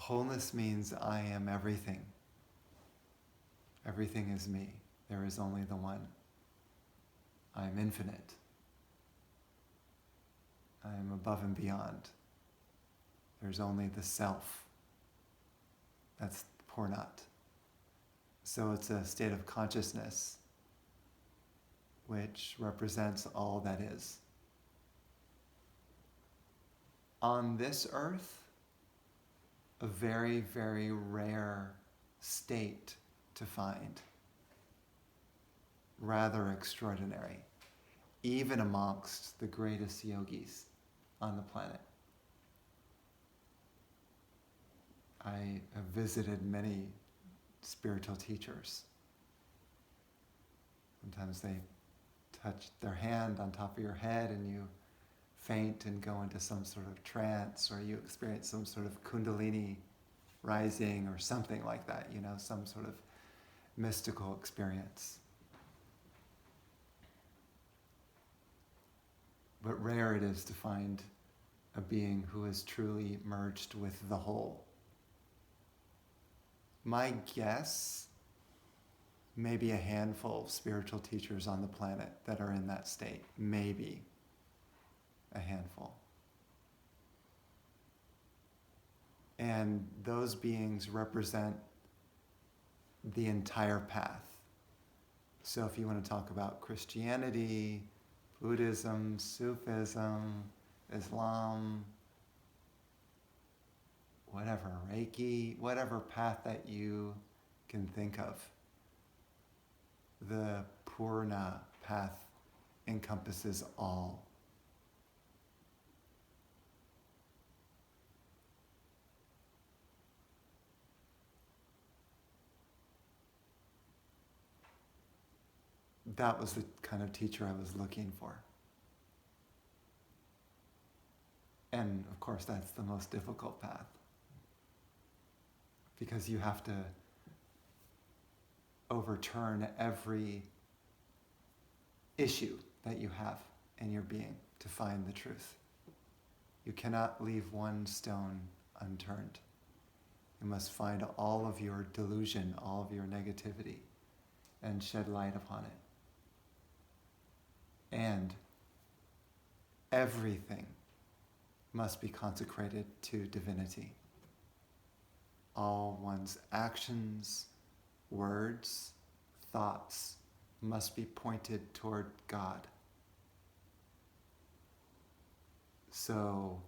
Wholeness means I am everything. Everything is me. There is only the one. I am infinite. I am above and beyond. There's only the self. That's Purnat. So it's a state of consciousness which represents all that is. On this earth, a very, very rare state to find. Rather extraordinary, even amongst the greatest yogis on the planet. I have visited many spiritual teachers. Sometimes they touch their hand on top of your head and you faint and go into some sort of trance, or you experience some sort of kundalini rising or something like that, some sort of mystical experience. But rare it is to find a being who is truly merged with the whole. My guess, maybe a handful of spiritual teachers on the planet that are in that state. Maybe a handful. And those beings represent the entire path. So if you want to talk about Christianity, Buddhism, Sufism, Islam, whatever, Reiki, whatever path that you can think of, the Purna path encompasses all. That was the kind of teacher I was looking for. And of course, that's the most difficult path. Because you have to overturn every issue that you have in your being to find the truth. You cannot leave one stone unturned. You must find all of your delusion, all of your negativity, and shed light upon it. And everything must be consecrated to divinity. All one's actions, words, thoughts must be pointed toward God. So,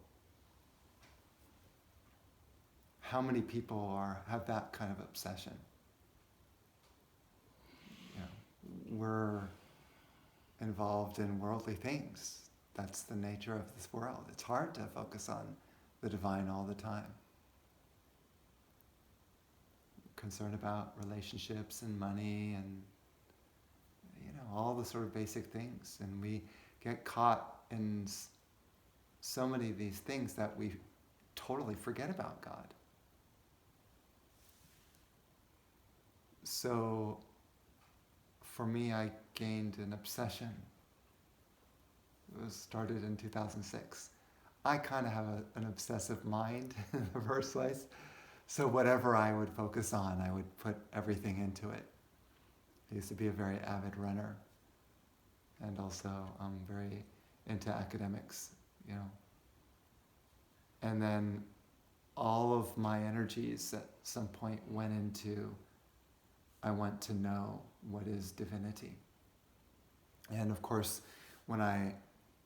how many people have that kind of obsession? We're involved in worldly things. That's the nature of this world. It's hard to focus on the divine all the time. Concerned about relationships and money and all the sort of basic things, and we get caught in so many of these things that we totally forget about God. So for me, I gained an obsession. It was started in 2006. I kind of have an obsessive mind in the first place. So whatever I would focus on, I would put everything into it. I used to be a very avid runner. And also I'm very into academics, And then all of my energies at some point went into, I want to know what is divinity. And of course, when I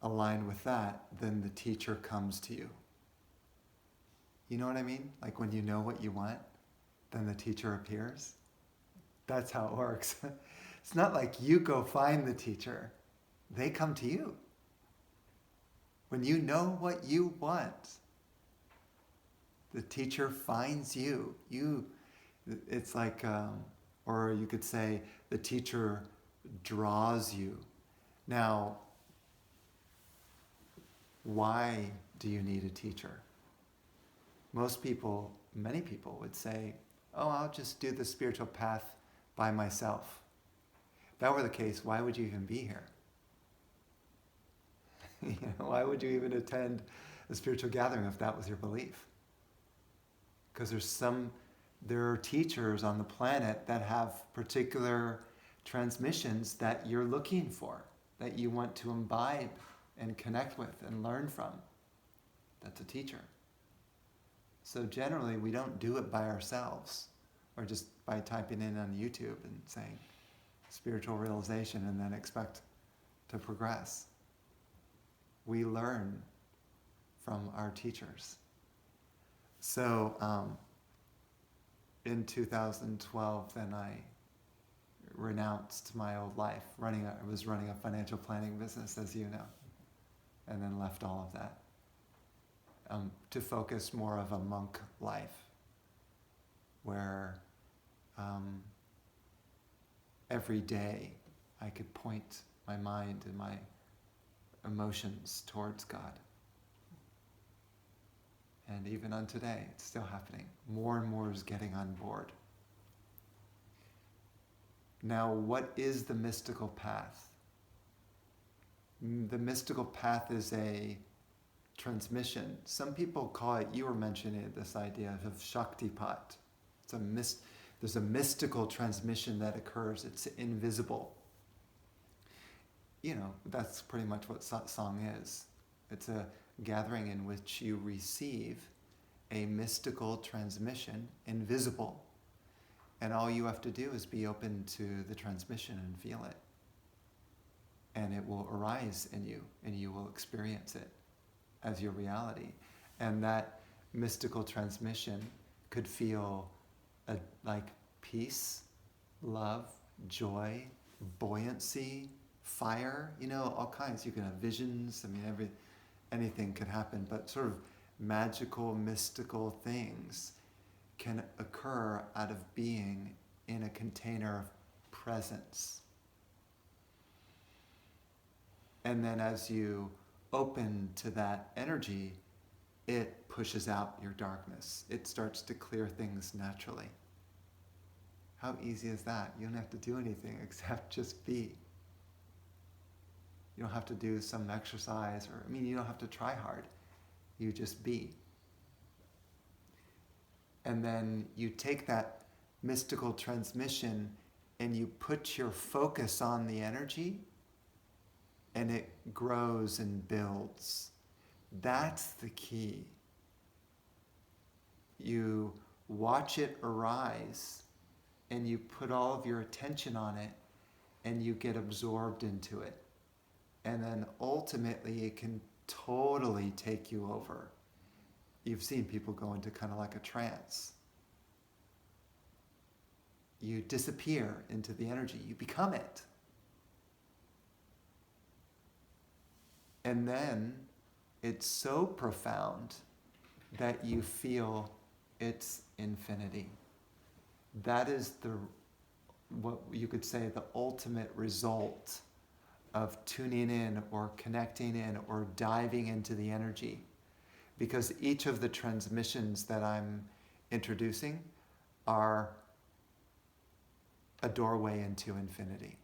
align with that, then the teacher comes to you. You know what I mean? Like when you know what you want, then the teacher appears. That's how it works. It's not like you go find the teacher. They come to you. When you know what you want, the teacher finds you. It's like, or you could say the teacher draws you. Now, why do you need a teacher? Many people would say, I'll just do the spiritual path by myself. If that were the case, why would you even be here? Why would you even attend a spiritual gathering if that was your belief? Because there are teachers on the planet that have particular transmissions that you're looking for, that you want to imbibe and connect with and learn from. That's a teacher. So generally, we don't do it by ourselves, or just by typing in on YouTube and saying spiritual realization and then expect to progress. We learn from our teachers. So in 2012, then I renounced my old life. I was running a financial planning business, as you know, and then left all of that to focus more of a monk life, where every day I could point my mind and my emotions towards God. And even on today, it's still happening. More and more is getting on board. Now, what is the mystical path? The mystical path is a transmission. Some people call it, you were mentioning this idea of Shaktipat. There's a mystical transmission that occurs. It's invisible. That's pretty much what satsang is. It's a gathering in which you receive a mystical transmission, invisible. And all you have to do is be open to the transmission and feel it. And it will arise in you, and you will experience it as your reality. And that mystical transmission could feel like peace, love, joy, buoyancy, fire, all kinds. You can have visions. Anything could happen, but sort of magical, mystical things can occur out of being in a container of presence. And then as you open to that energy, it pushes out your darkness. It starts to clear things naturally. How easy is that? You don't have to do anything except just be. You don't have to do some exercise, you don't have to try hard. You just be. And then you take that mystical transmission and you put your focus on the energy, and it grows and builds. That's the key. You watch it arise, and you put all of your attention on it, and you get absorbed into it. And then ultimately it can totally take you over. You've seen people go into kind of like a trance. You disappear into the energy. You become it. And then it's so profound that you feel its infinity. That is what you could say the ultimate result of tuning in or connecting in or diving into the energy. Because each of the transmissions that I'm introducing are a doorway into infinity,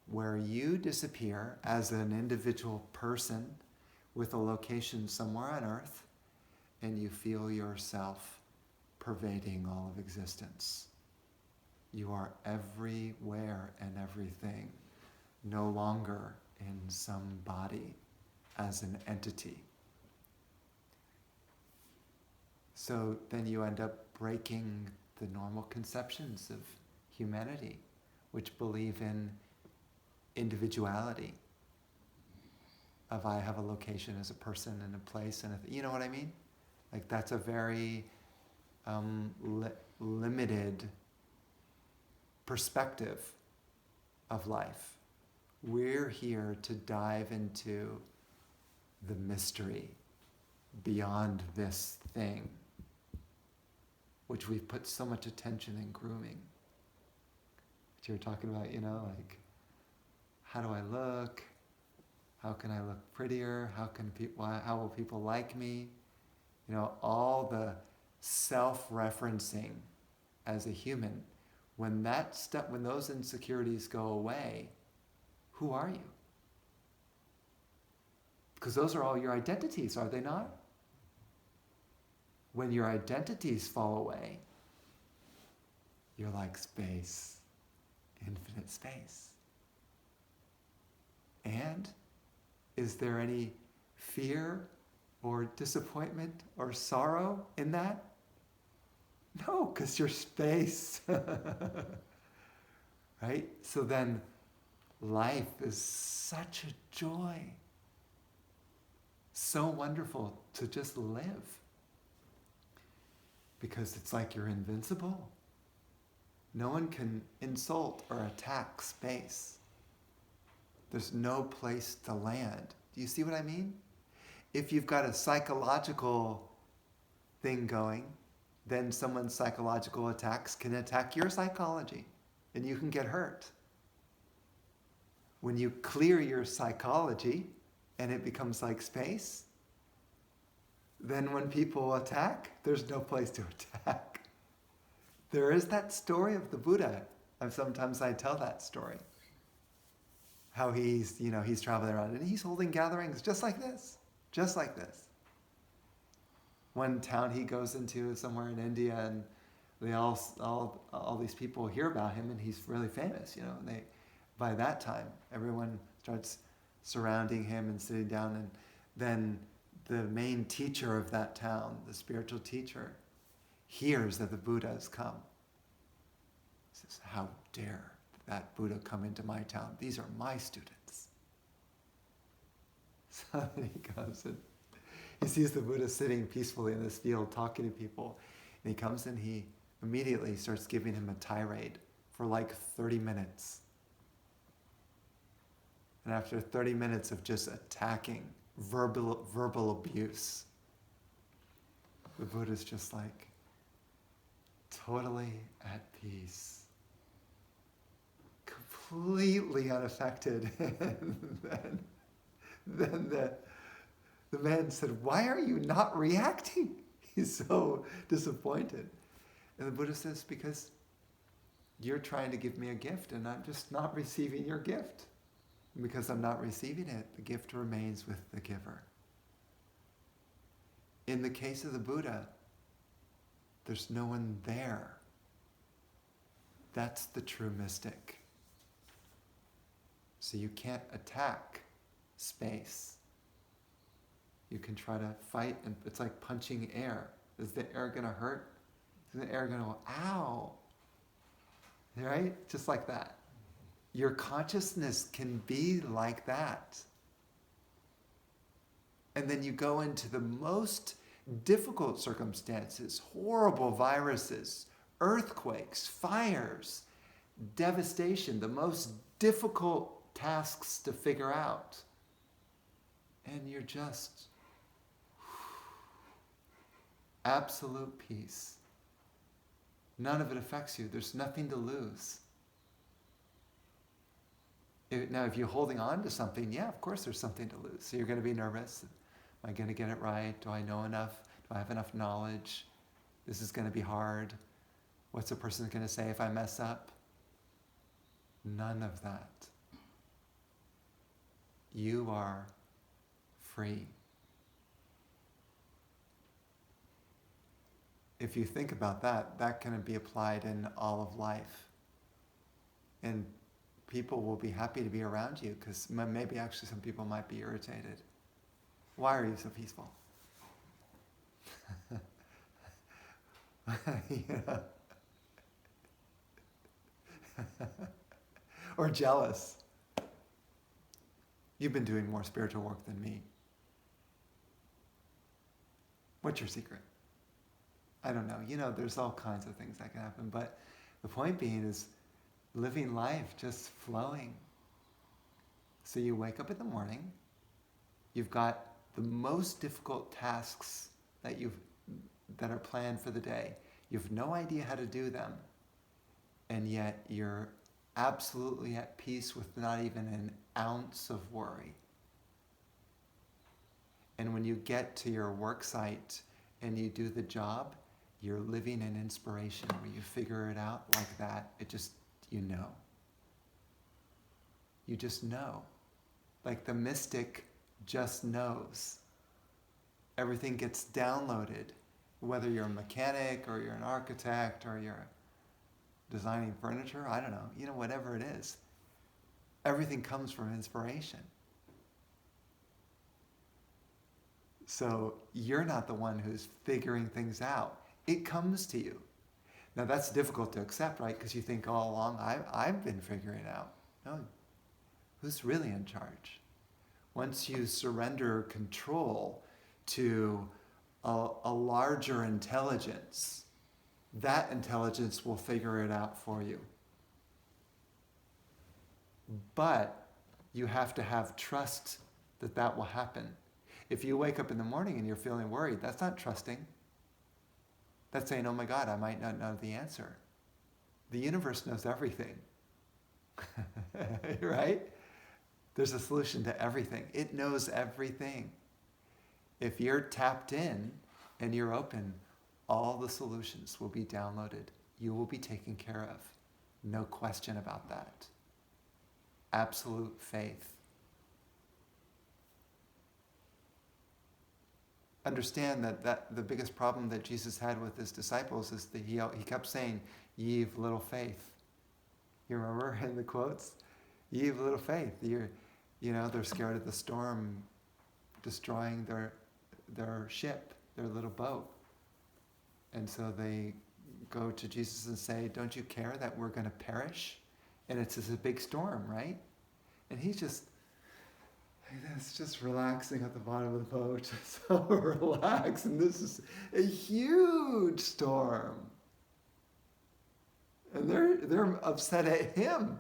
where you disappear as an individual person with a location somewhere on earth, and you feel yourself pervading all of existence. You are everywhere and everything, no longer in some body as an entity. So then you end up breaking the normal conceptions of humanity, which believe in individuality, of I have a location as a person and a place and you know what I mean? Like that's a very limited perspective of life. We're here to dive into the mystery beyond this thing, which we've put so much attention in grooming. But you were talking about, like, how do I look? How can I look prettier? How will people like me? All the self-referencing as a human. When those insecurities go away, who are you? Because those are all your identities, are they not? when your identities fall away, you're like space, infinite space. And is there any fear or disappointment or sorrow in that? No, because you're space. Right? So then life is such a joy. So wonderful to just live. Because it's like you're invincible. No one can insult or attack space. There's no place to land. Do you see what I mean? If you've got a psychological thing going, then someone's psychological attacks can attack your psychology, and you can get hurt. When you clear your psychology and it becomes like space, then when people attack, there's no place to attack. There is that story of the Buddha. Sometimes I tell that story. How he's traveling around and he's holding gatherings just like this. Just like this. One town he goes into somewhere in India, and they all these people hear about him, and he's really famous, and by that time everyone starts surrounding him and sitting down, and then the main teacher of that town, the spiritual teacher, hears that the Buddha has come. He says, "How dare that Buddha come into my town? These are my students." So then he comes and he sees the Buddha sitting peacefully in this field talking to people. And he comes and he immediately starts giving him a tirade for like 30 minutes. And after 30 minutes of just attacking, verbal abuse, the Buddha's just like totally at peace, completely unaffected. And then the man said, "Why are you not reacting?" He's so disappointed. And the Buddha says, "Because you're trying to give me a gift and I'm just not receiving your gift. And because I'm not receiving it, the gift remains with the giver." In the case of the Buddha, there's no one there. That's the true mystic. So you can't attack space. You can try to fight, and it's like punching air. Is the air going to hurt? Is the air going to go, ow? Right? Just like that. Your consciousness can be like that. And then you go into the most difficult circumstances, horrible viruses, earthquakes, fires, devastation, the most difficult tasks to figure out. And you're just absolute peace. None of it affects you. There's nothing to lose. Now, if you're holding on to something, yeah, of course there's something to lose. So you're going to be nervous. Am I going to get it right? Do I know enough? Do I have enough knowledge? This is going to be hard. What's a person going to say if I mess up? None of that. You are free. If you think about that, that can be applied in all of life. And people will be happy to be around you, because maybe actually some people might be irritated. Why are you so peaceful? Or jealous. You've been doing more spiritual work than me. What's your secret? I don't know. There's all kinds of things that can happen. But the point being is living life just flowing. So you wake up in the morning. You've got the most difficult tasks that are planned for the day. You have no idea how to do them. And yet you're absolutely at peace with not even an ounce of worry. And when you get to your work site and you do the job, you're living in inspiration where you figure it out like that. It just, you know. You just know. Like the mystic just knows. Everything gets downloaded Whether you're a mechanic or you're an architect or you're designing furniture, I don't know, whatever it is, everything comes from inspiration. So you're not the one who's figuring things out. It comes to you. Now that's difficult to accept, right? Because you think all along, I've been figuring it out. No, who's really in charge? Once you surrender control to a larger intelligence, that intelligence will figure it out for you. But you have to have trust that that will happen. If you wake up in the morning and you're feeling worried, that's not trusting. That's saying, oh my God, I might not know the answer. The universe knows everything. Right? There's a solution to everything. It knows everything. If you're tapped in and you're open, all the solutions will be downloaded. You will be taken care of. No question about that. Absolute faith. Understand that the biggest problem that Jesus had with his disciples is that he kept saying, "Ye of little faith." You remember in the quotes? "Ye of little faith." They're scared of the storm destroying their ship, their little boat. And so they go to Jesus and say, "Don't you care that we're going to perish?" And it's just a big storm, right? And he's just relaxing at the bottom of the boat, so relaxed. And this is a huge storm. And they're upset at him.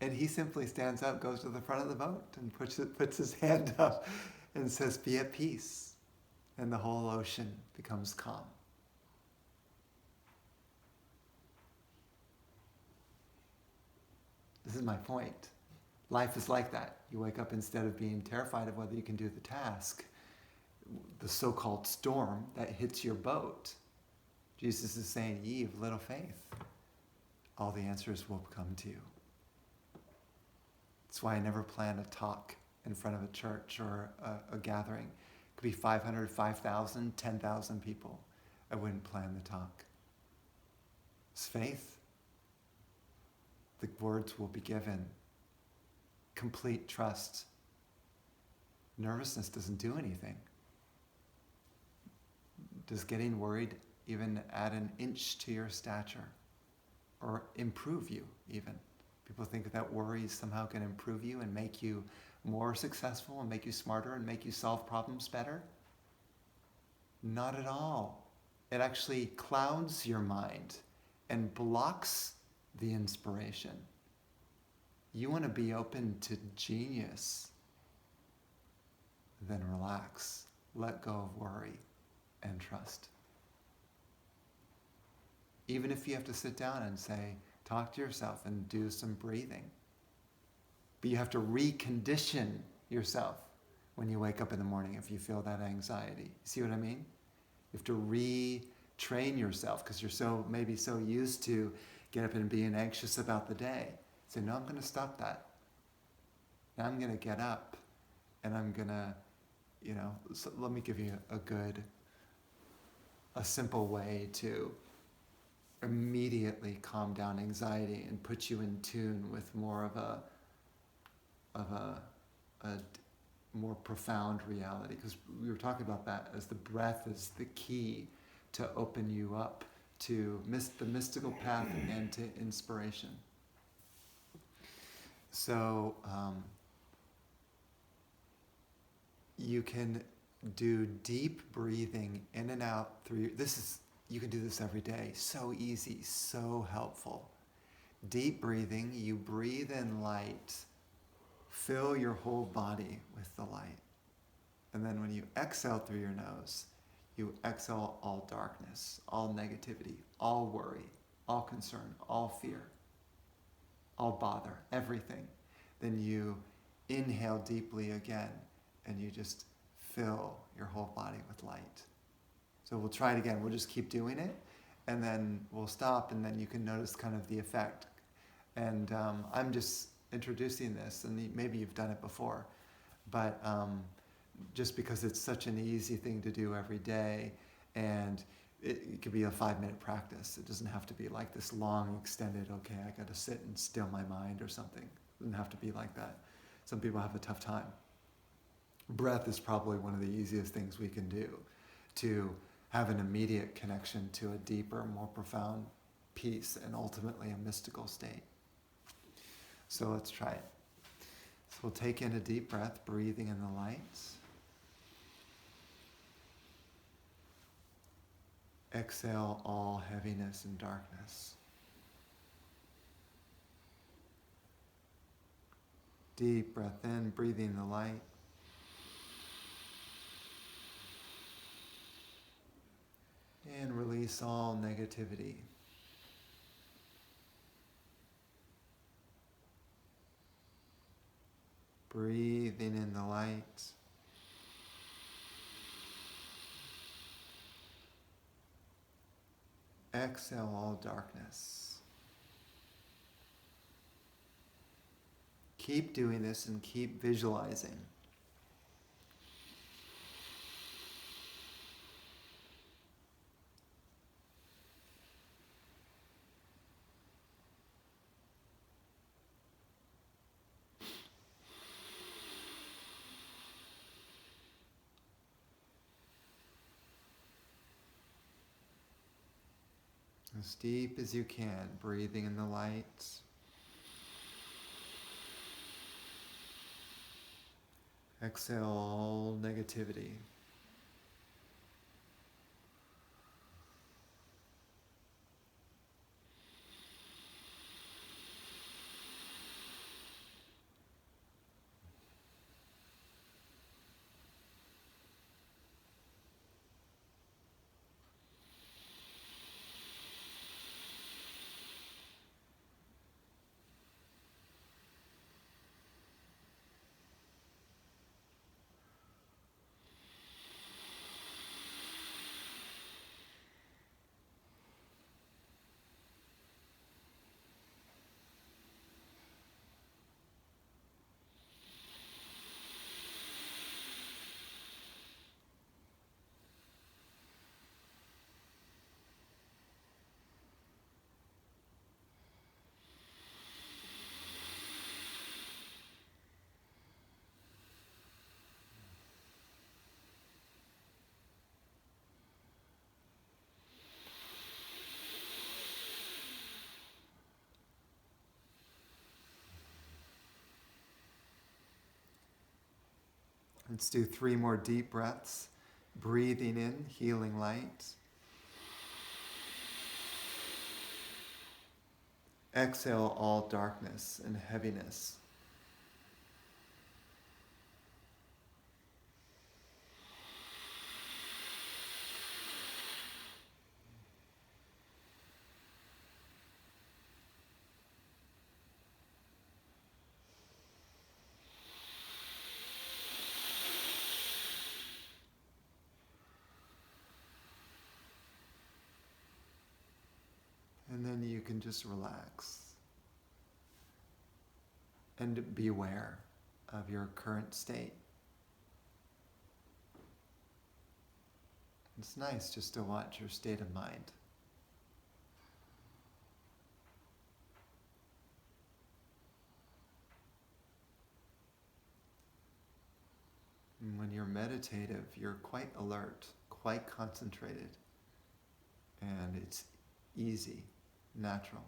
And he simply stands up, goes to the front of the boat, and puts his hand up and says, "Be at peace." And the whole ocean becomes calm. This is my point. Life is like that. You wake up, instead of being terrified of whether you can do the task, the so-called storm that hits your boat, Jesus is saying, "Ye of little faith." All the answers will come to you. That's why I never plan a talk in front of a church or a gathering. It could be 500, 5,000, 10,000 people. I wouldn't plan the talk. It's faith. The words will be given. Complete trust. Nervousness doesn't do anything. Does getting worried even add an inch to your stature or improve you even? People think that worry somehow can improve you and make you more successful and make you smarter and make you solve problems better. Not at all. It actually clouds your mind and blocks the inspiration. You want to be open to genius, then relax, let go of worry, and trust. Even if you have to sit down and say, talk to yourself and do some breathing. But you have to recondition yourself when you wake up in the morning if you feel that anxiety. See what I mean? You have to retrain yourself because you're maybe so used to get up and being anxious about the day. Say, no, I'm going to stop that. Now I'm going to get up and I'm going to, so let me give you a simple way to immediately calm down anxiety and put you in tune with more of a more profound reality. Because we were talking about that as the breath is the key to open you up to the mystical path and to inspiration. So you can do deep breathing in and out through you can do this every day. So easy, so helpful. Deep breathing, you breathe in light, fill your whole body with the light. And then when you exhale through your nose, you exhale all darkness, all negativity, all worry, all concern, all fear, all bother, everything. Then you inhale deeply again, and you just fill your whole body with light. So we'll try it again. We'll just keep doing it, and then we'll stop, and then you can notice kind of the effect. And I'm just introducing this, and maybe you've done it before, but just because it's such an easy thing to do every day, and it could be a 5-minute practice. It doesn't have to be like this long, extended, okay, I got to sit and still my mind or something. It doesn't have to be like that. Some people have a tough time. Breath is probably one of the easiest things we can do to have an immediate connection to a deeper, more profound peace and ultimately a mystical state. So let's try it. So we'll take in a deep breath, breathing in the light. Exhale all heaviness and darkness. Deep breath in, breathing the light. And release all negativity. Breathing in the light. Exhale all darkness. Keep doing this and keep visualizing. As deep as you can, breathing in the light. Exhale all negativity. Let's do 3 more deep breaths. Breathing in, healing light. Exhale all darkness and heaviness. And then you can just relax and be aware of your current state. It's nice just to watch your state of mind. And when you're meditative, you're quite alert, quite concentrated, and it's easy, natural.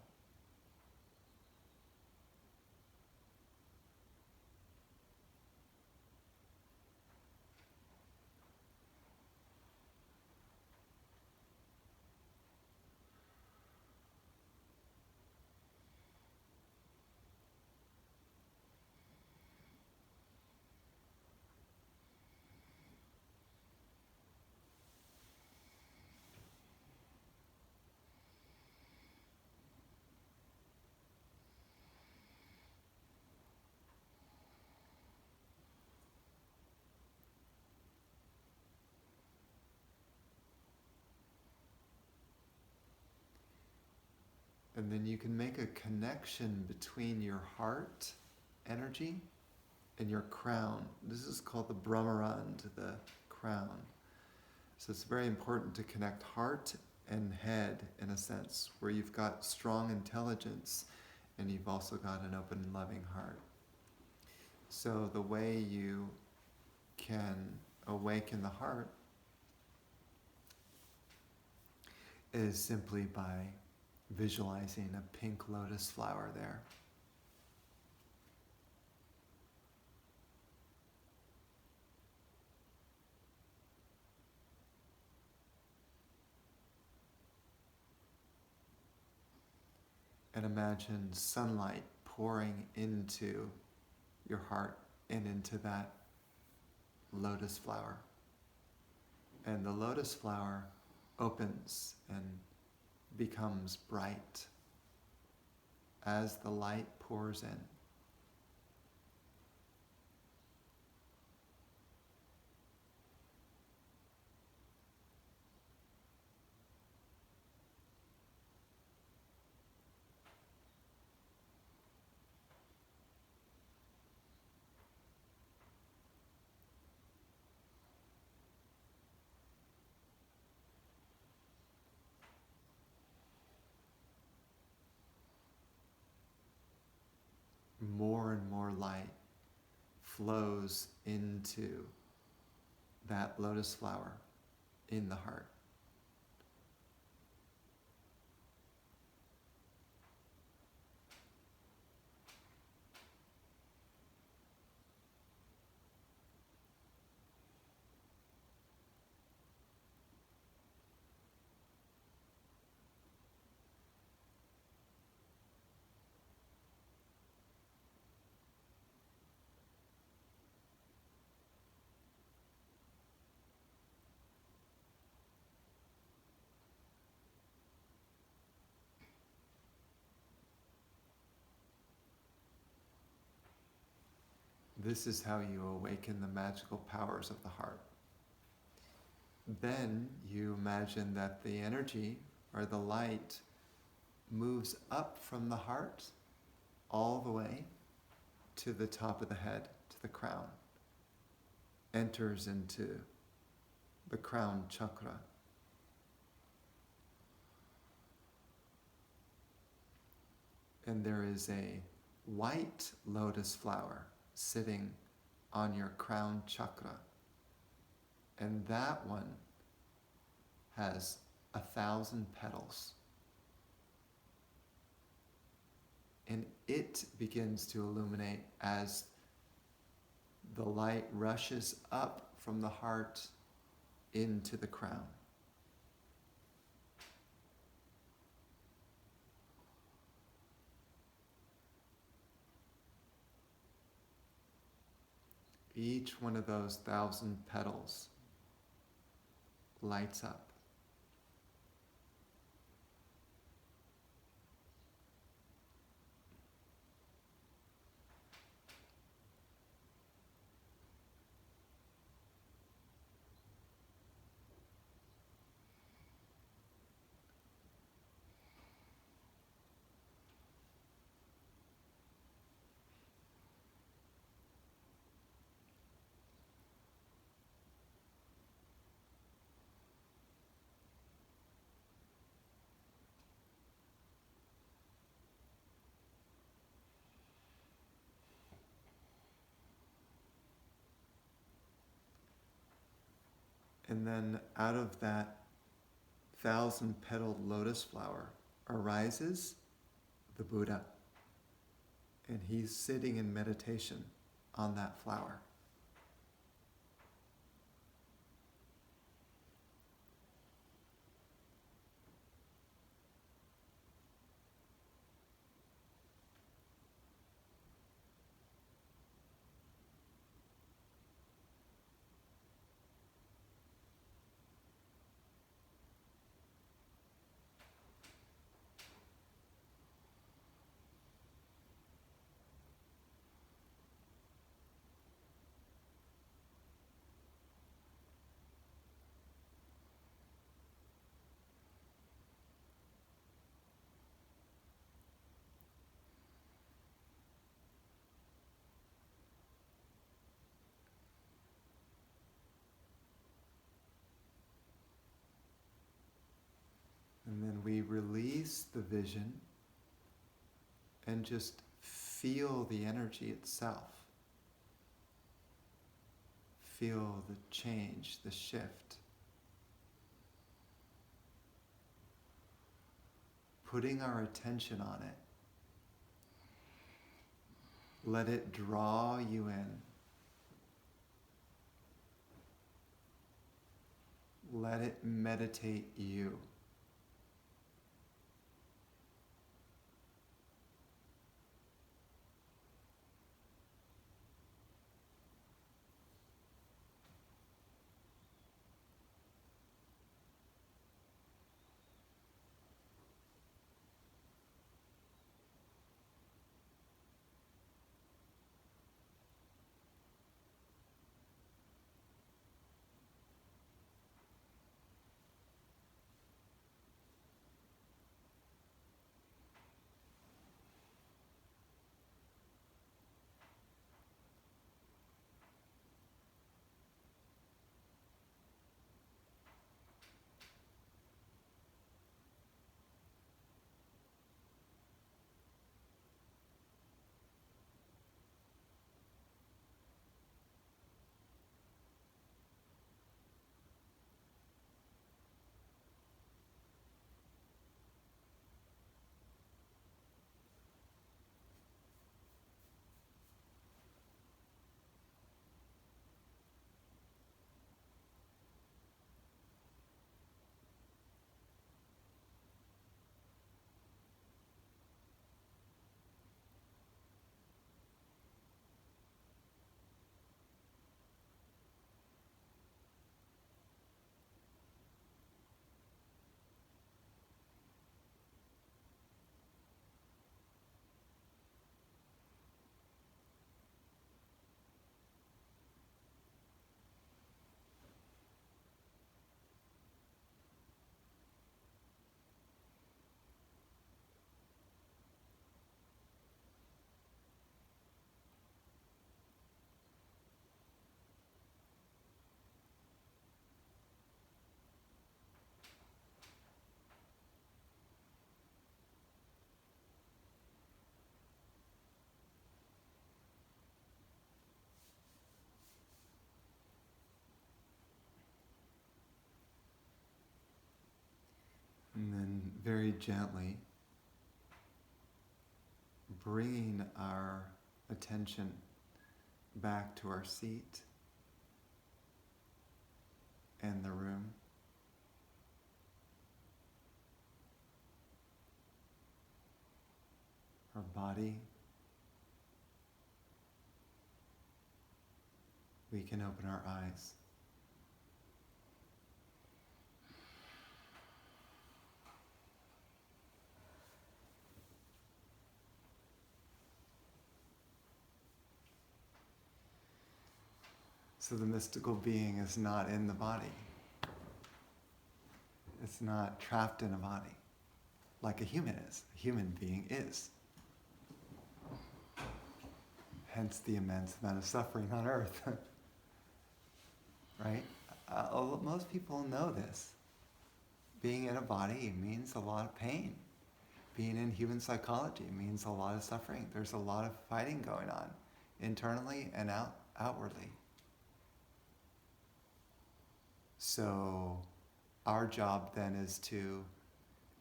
And then you can make a connection between your heart energy in your crown. This is called the Brahmarand, the crown. So it's very important to connect heart and head in a sense, where you've got strong intelligence and you've also got an open and loving heart. So the way you can awaken the heart is simply by visualizing a pink lotus flower there. And imagine sunlight pouring into your heart and into that lotus flower. And the lotus flower opens and becomes bright as the light pours in. More and more light flows into that lotus flower in the heart. This is how you awaken the magical powers of the heart. Then you imagine that the energy or the light moves up from the heart all the way to the top of the head, to the crown, enters into the crown chakra. And there is a white lotus flower sitting on your crown chakra. And that one has 1,000 petals. And it begins to illuminate as the light rushes up from the heart into the crown. Each one of those 1,000 petals lights up. And then out of that 1,000-petaled lotus flower arises the Buddha. And he's sitting in meditation on that flower. And then we release the vision and just feel the energy itself. Feel the change, the shift. Putting our attention on it. Let it draw you in. Let it meditate you. And then very gently bringing our attention back to our seat and the room. Our body. We can open our eyes. So the mystical being is not in the body. It's not trapped in a body like a human is. A human being is. Hence the immense amount of suffering on earth. Right? Most people know this. Being in a body means a lot of pain. Being in human psychology means a lot of suffering. There's a lot of fighting going on, internally and outwardly. So our job then is to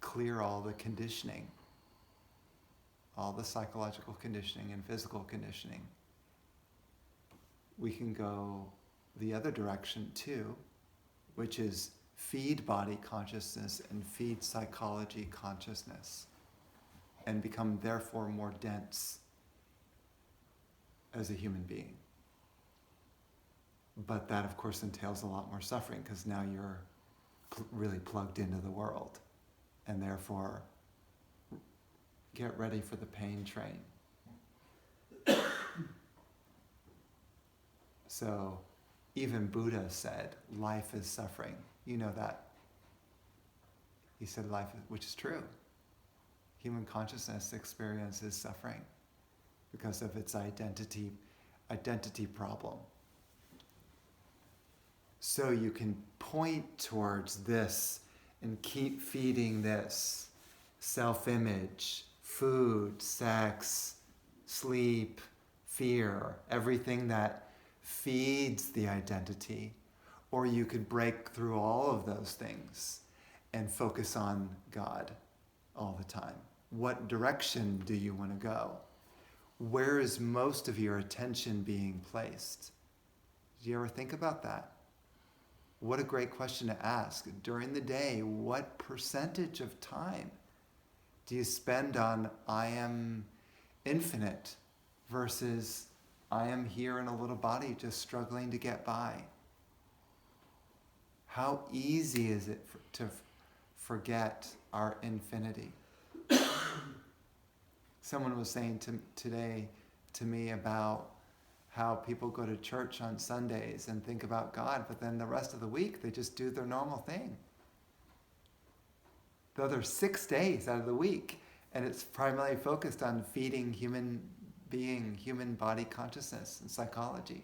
clear all the conditioning, all the psychological conditioning and physical conditioning. We can go the other direction too, which is feed body consciousness and feed psychology consciousness, and become therefore more dense as a human being. But that, of course, entails a lot more suffering because now you're really plugged into the world, and therefore get ready for the pain train. So even Buddha said, life is suffering. You know that. He said life, which is true. Human consciousness experiences suffering because of its identity problem. So you can point towards this and keep feeding this self-image, food, sex, sleep, fear, everything that feeds the identity. Or you could break through all of those things and focus on God all the time. What direction do you want to go? Where is most of your attention being placed? Do you ever think about that? What a great question to ask. During the day, what percentage of time do you spend on I am infinite versus I am here in a little body just struggling to get by? How easy is it to forget our infinity? Someone was saying today to me about how people go to church on Sundays and think about God, but then the rest of the week they just do their normal thing. The other 6 days out of the week, and it's primarily focused on feeding human being, human body consciousness and psychology.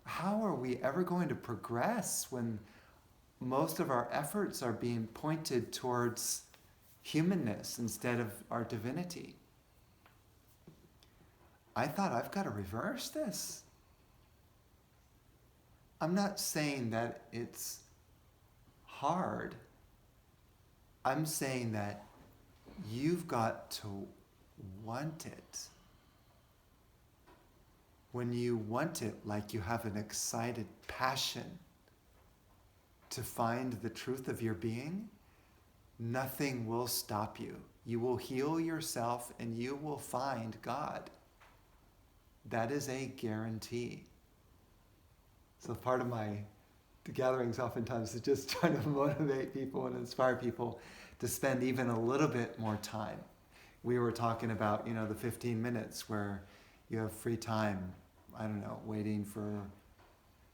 How are we ever going to progress when most of our efforts are being pointed towards humanness instead of our divinity? I thought, I've got to reverse this. I'm not saying that it's hard. I'm saying that you've got to want it. When you want it, like you have an excited passion to find the truth of your being, nothing will stop you. You will heal yourself and you will find God. That is a guarantee. So part of the gatherings oftentimes is just trying to motivate people and inspire people to spend even a little bit more time. We were talking about, the 15 minutes where you have free time, I don't know, waiting for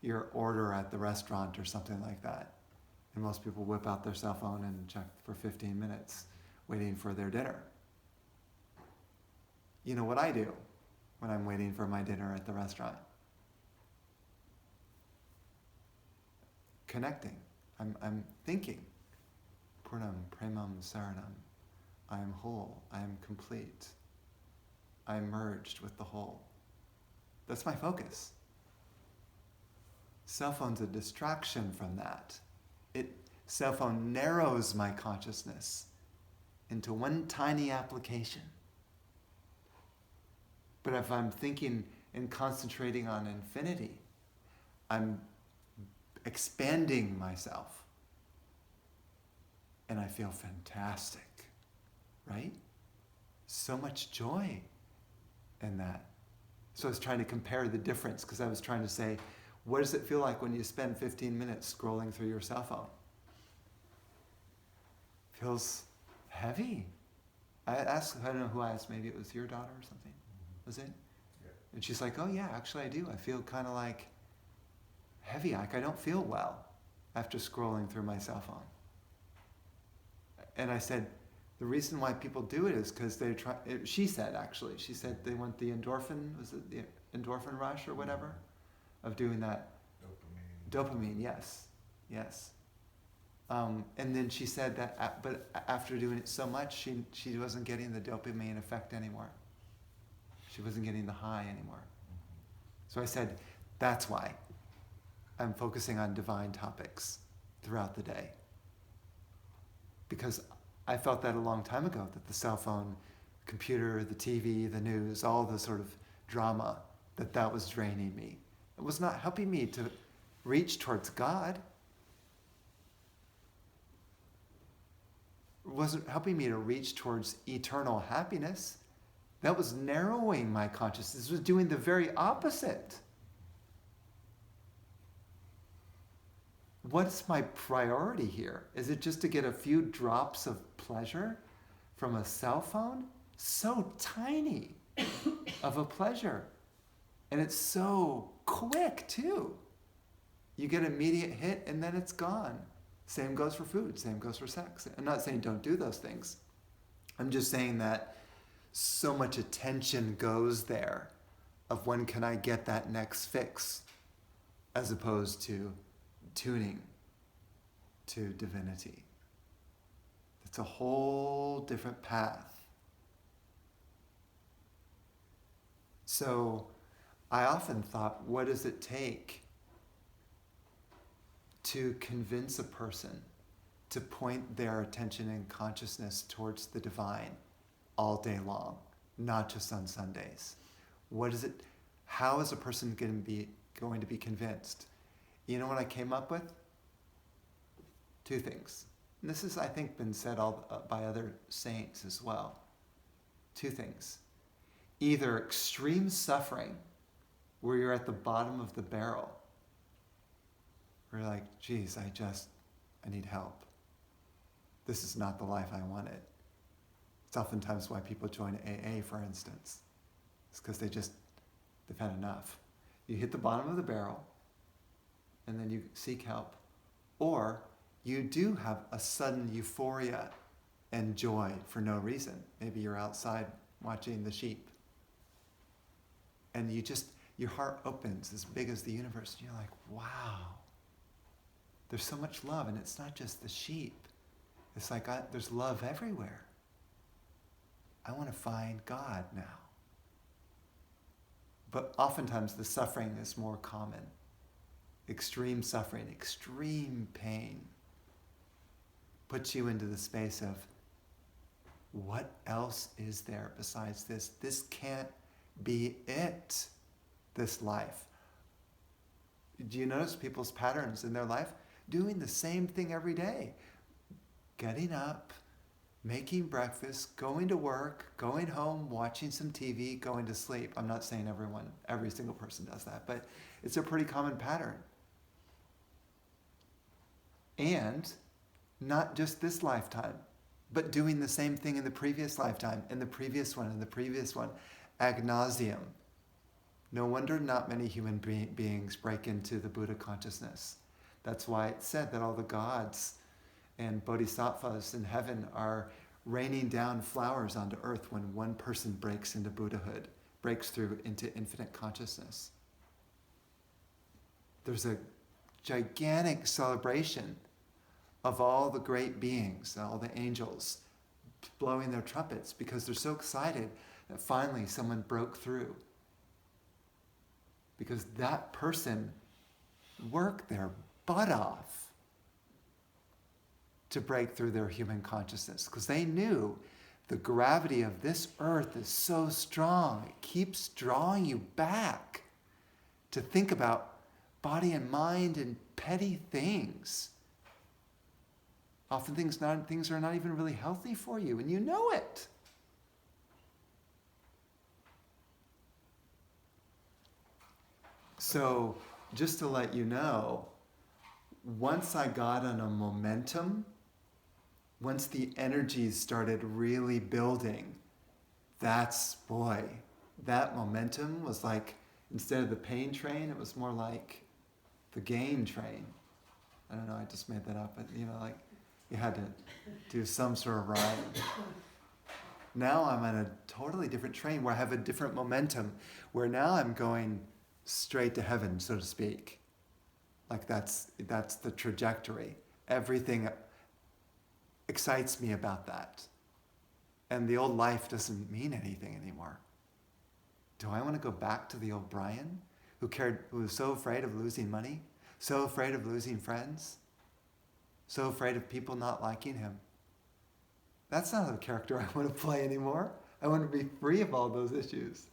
your order at the restaurant or something like that. And most people whip out their cell phone and check for 15 minutes waiting for their dinner. You know what I do when I'm waiting for my dinner at the restaurant? Connecting. I'm thinking. Purnam, Premam, Saranam. I am whole. I am complete. I am merged with the whole. That's my focus. Cell phone's a distraction from that. Cell phone narrows my consciousness into one tiny application. But if I'm thinking and concentrating on infinity, I'm expanding myself. And I feel fantastic, right? So much joy in that. So I was trying to compare the difference because I was trying to say, what does it feel like when you spend 15 minutes scrolling through your cell phone? Feels heavy. I don't know who asked, maybe it was your daughter or something. Was it? Yeah. And she's like, oh yeah, actually I do. I feel kind of like heavy, like I don't feel well after scrolling through my cell phone. And I said, the reason why people do it is because she said they want the endorphin, was it the endorphin rush or whatever, of doing that. Dopamine, yes. And then she said that, but after doing it so much, she wasn't getting the dopamine effect anymore. She wasn't getting the high anymore. So I said, that's why I'm focusing on divine topics throughout the day. Because I felt that a long time ago, that the cell phone, computer, the TV, the news, all the sort of drama, that was draining me. It was not helping me to reach towards God. It wasn't helping me to reach towards eternal happiness. That was narrowing my consciousness. It was doing the very opposite. What's my priority here? Is it just to get a few drops of pleasure from a cell phone? So tiny of a pleasure. And it's so quick too. You get an immediate hit and then it's gone. Same goes for food, same goes for sex. I'm not saying don't do those things. I'm just saying that so much attention goes there of when can I get that next fix, as opposed to tuning to divinity. It's a whole different path. So I often thought, what does it take to convince a person to point their attention and consciousness towards the divine all day long, not just on Sundays? What is it? How is a person going to be convinced? You know what I came up with? Two things. And this has, I think, been said by other saints as well. Two things. Either extreme suffering, where you're at the bottom of the barrel, where you're like, geez, I need help. This is not the life I wanted. It's oftentimes why people join AA, for instance. It's because they've had enough. You hit the bottom of the barrel, and then you seek help. Or you do have a sudden euphoria and joy for no reason. Maybe you're outside watching the sheep, and your heart opens as big as the universe, and you're like, wow, there's so much love, and it's not just the sheep. It's like there's love everywhere. I want to find God now. But oftentimes the suffering is more common. Extreme suffering, extreme pain puts you into the space of, what else is there besides this? This can't be it, this life. Do you notice people's patterns in their life? Doing the same thing every day. Getting up, making breakfast, going to work, going home, watching some TV, going to sleep. I'm not saying every single person does that, but it's a pretty common pattern. And not just this lifetime, but doing the same thing in the previous lifetime, in the previous one, in the previous one, ad nauseum. No wonder not many human beings break into the Buddha consciousness. That's why it's said that all the gods and bodhisattvas in heaven are raining down flowers onto earth when one person breaks into Buddhahood, breaks through into infinite consciousness. There's a gigantic celebration of all the great beings, all the angels, blowing their trumpets because they're so excited that finally someone broke through. Because that person worked their butt off to break through their human consciousness, because they knew the gravity of this earth is so strong. It keeps drawing you back to think about body and mind and petty things. Often things are not even really healthy for you, and you know it. So, just to let you know, once I got on a momentum, once the energies started really building, that momentum was like, instead of the pain train, it was more like the gain train. I don't know, I just made that up, but like you had to do some sort of rhyme. Now I'm on a totally different train where I have a different momentum, where now I'm going straight to heaven, so to speak. Like that's the trajectory. Everything excites me about that. And the old life doesn't mean anything anymore. Do I want to go back to the old Brian who was so afraid of losing money, so afraid of losing friends, so afraid of people not liking him? That's not the character I want to play anymore. I want to be free of all those issues.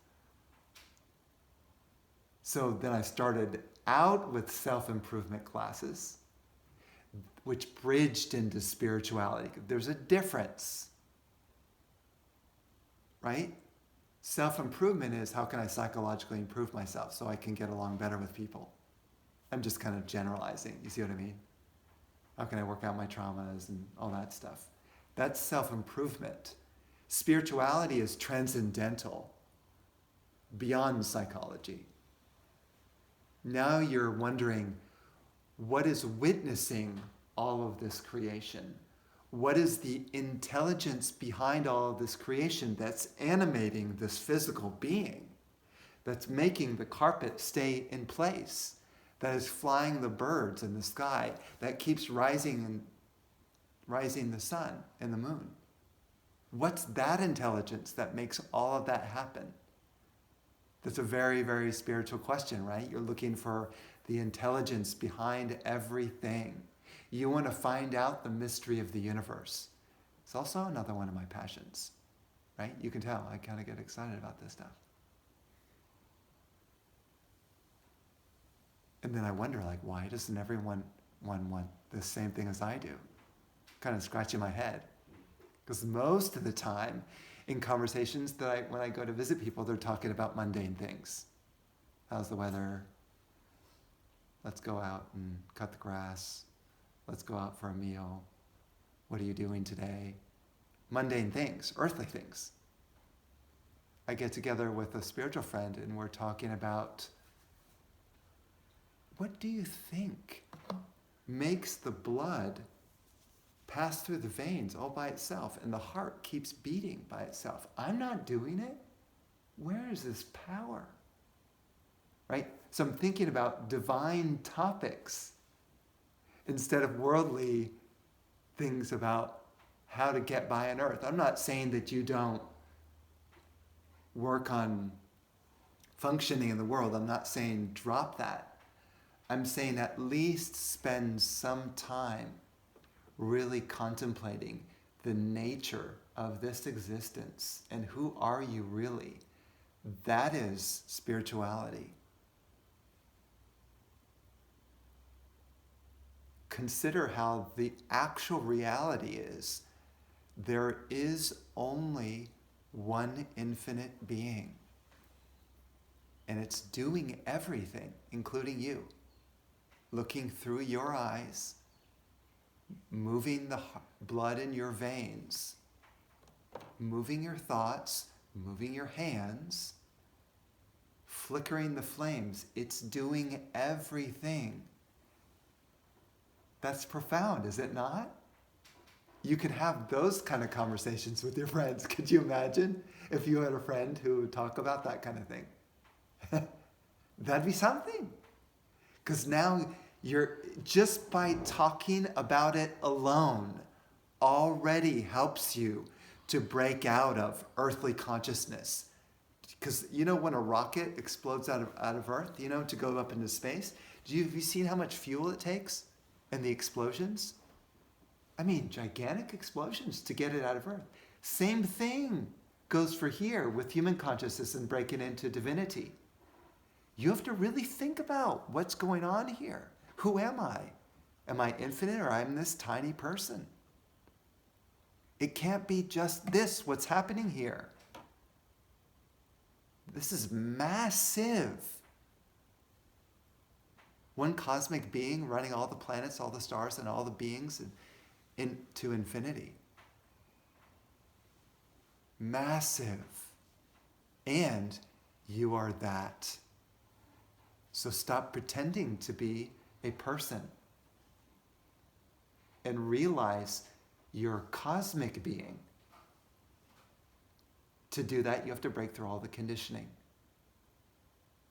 So then I started out with self-improvement classes, which bridged into spirituality. There's a difference, right? Self-improvement is, how can I psychologically improve myself so I can get along better with people? I'm just kind of generalizing. You see what I mean? How can I work out my traumas and all that stuff? That's self-improvement. Spirituality is transcendental, beyond psychology. Now you're wondering, what is witnessing all of this creation? What is the intelligence behind all of this creation that's animating this physical being, that's making the carpet stay in place, that is flying the birds in the sky, that keeps rising the sun and the moon? What's that intelligence that makes all of that happen? That's a very, very spiritual question, right? You're looking for the intelligence behind everything. You want to find out the mystery of the universe. It's also another one of my passions, right? You can tell I kind of get excited about this stuff. And then I wonder, like, why doesn't everyone want the same thing as I do? Kind of scratching my head. Because most of the time, in conversations when I go to visit people, they're talking about mundane things. How's the weather? Let's go out and cut the grass. Let's go out for a meal. What are you doing today? Mundane things, earthly things. I get together with a spiritual friend and we're talking about, what do you think makes the blood pass through the veins all by itself and the heart keeps beating by itself? I'm not doing it. Where is this power? Right? So I'm thinking about divine topics instead of worldly things about how to get by on earth. I'm not saying that you don't work on functioning in the world. I'm not saying drop that. I'm saying at least spend some time really contemplating the nature of this existence and who are you really. That is spirituality. Consider how the actual reality is. There is only one infinite being. And it's doing everything, including you. Looking through your eyes, moving the blood in your veins, moving your thoughts, moving your hands, flickering the flames. It's doing everything. That's profound, is it not? You could have those kind of conversations with your friends. Could you imagine if you had a friend who would talk about that kind of thing? That'd be something. Because now you're, just by talking about it alone already helps you to break out of earthly consciousness. Because you know when a rocket explodes out of Earth, to go up into space, have you seen how much fuel it takes and the explosions? I mean, gigantic explosions to get it out of Earth. Same thing goes for here with human consciousness and breaking into divinity. You have to really think about what's going on here. Who am I? Am I infinite or I'm this tiny person? It can't be just this, what's happening here. This is massive. One cosmic being running all the planets, all the stars, and all the beings into infinity. Massive. And you are that. So stop pretending to be a person and realize you're a cosmic being. To do that, you have to break through all the conditioning.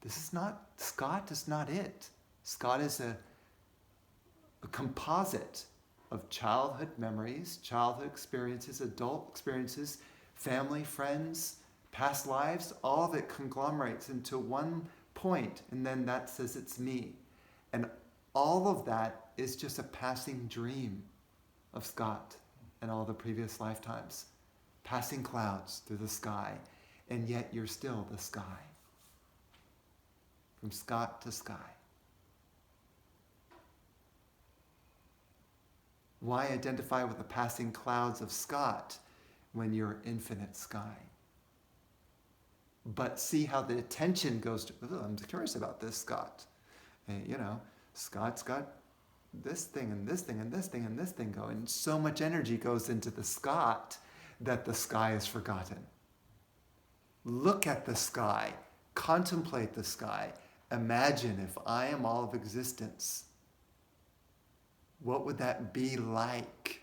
Scott is not it. Scott is a composite of childhood memories, childhood experiences, adult experiences, family, friends, past lives, all of it conglomerates into one point, and then that says it's me. And all of that is just a passing dream of Scott and all the previous lifetimes. Passing clouds through the sky, and yet you're still the sky. From Scott to sky. Why identify with the passing clouds of Scott when you're infinite sky? But see how the attention goes to, I'm curious about this Scott. And, Scott's got this thing and this thing and this thing and this thing going. So much energy goes into the Scott that the sky is forgotten. Look at the sky. Contemplate the sky. Imagine if I am all of existence. What would that be like?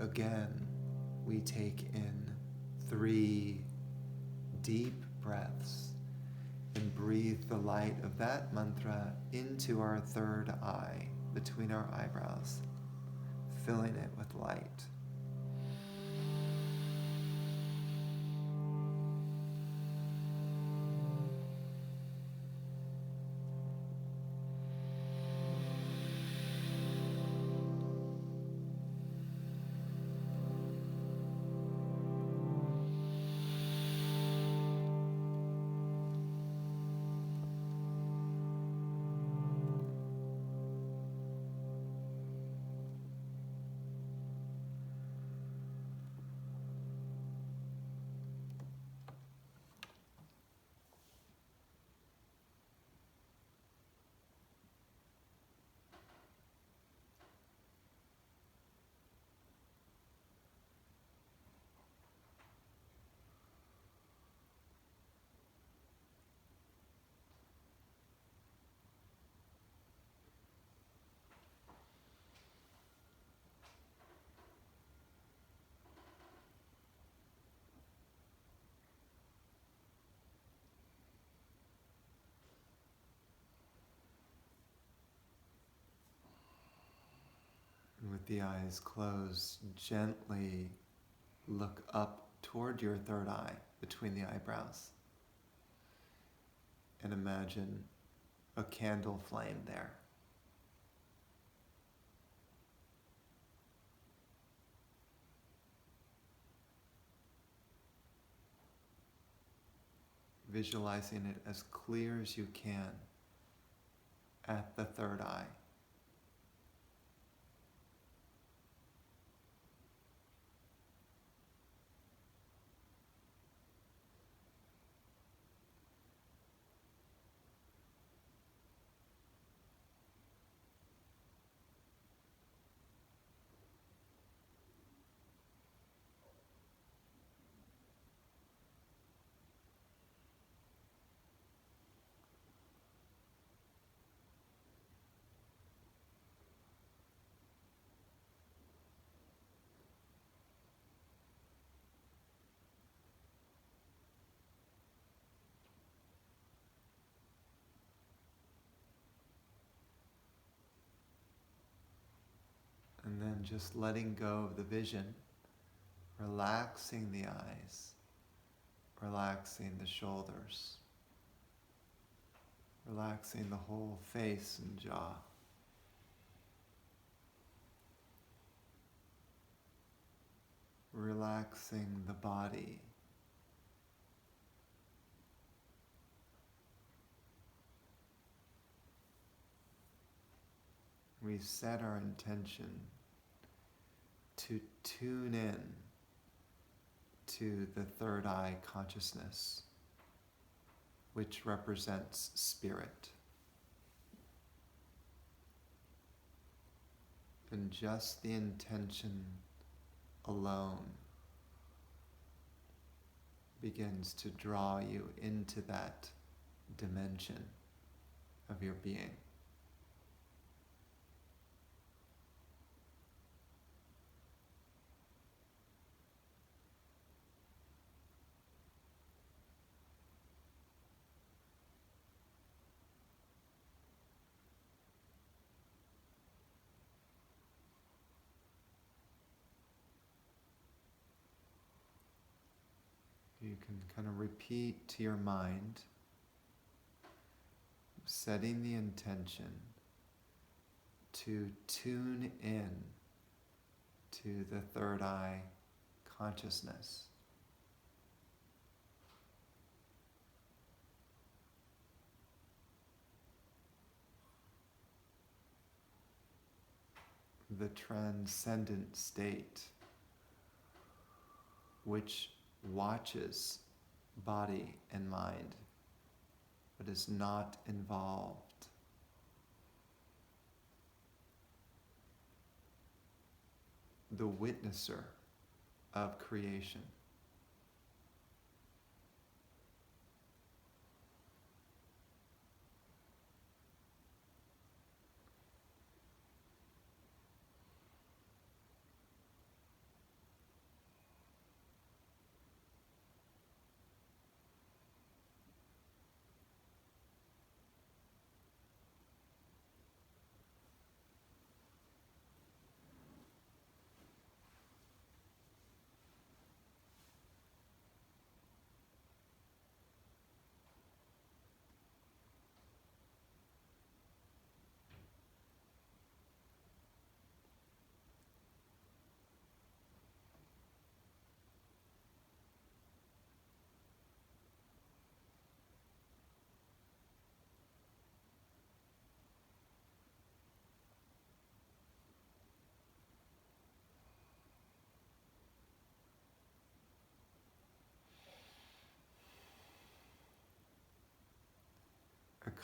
again, we take in 3 deep breaths and breathe the light of that mantra into our third eye, between our eyebrows, filling it with light. And with the eyes closed, gently look up toward your third eye, between the eyebrows, and imagine a candle flame there. Visualizing it as clear as you can at the third eye. And then just letting go of the vision, relaxing the eyes, relaxing the shoulders, relaxing the whole face and jaw. Relaxing the body. We set our intention to tune in to the third eye consciousness, which represents spirit. And just the intention alone begins to draw you into that dimension of your being. You can kind of repeat to your mind, setting the intention to tune in to the third eye consciousness. The transcendent state, which watches body and mind, but is not involved. The witnesser of creation.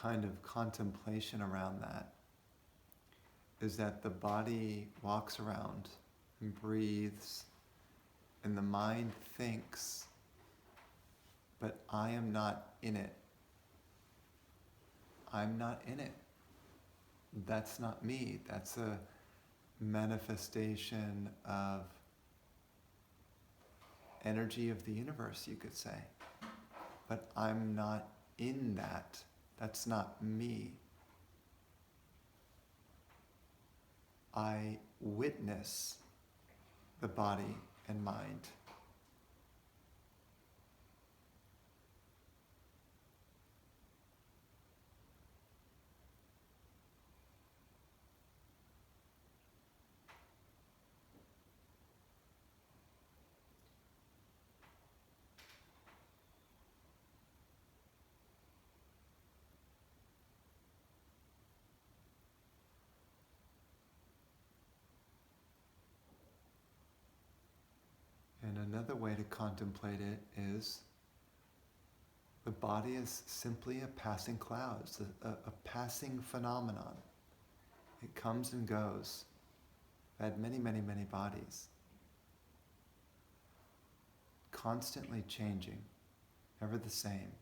kind of contemplation around that is that the body walks around and breathes, and the mind thinks, but I am not in it. I'm not in it. That's not me. That's a manifestation of energy of the universe, you could say. But I'm not in that. That's not me. I witness the body and mind. And another way to contemplate it is the body is simply a passing cloud. It's a passing phenomenon. It comes and goes. I've had many, many, many bodies. Constantly changing, never the same.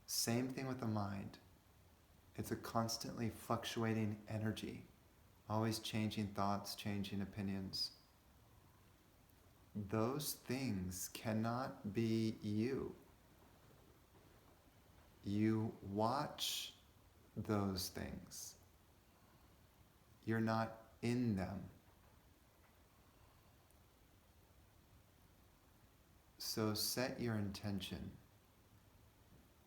Same thing with the mind. It's a constantly fluctuating energy, always changing thoughts, changing opinions. Those things cannot be you. You watch those things. You're not in them. So set your intention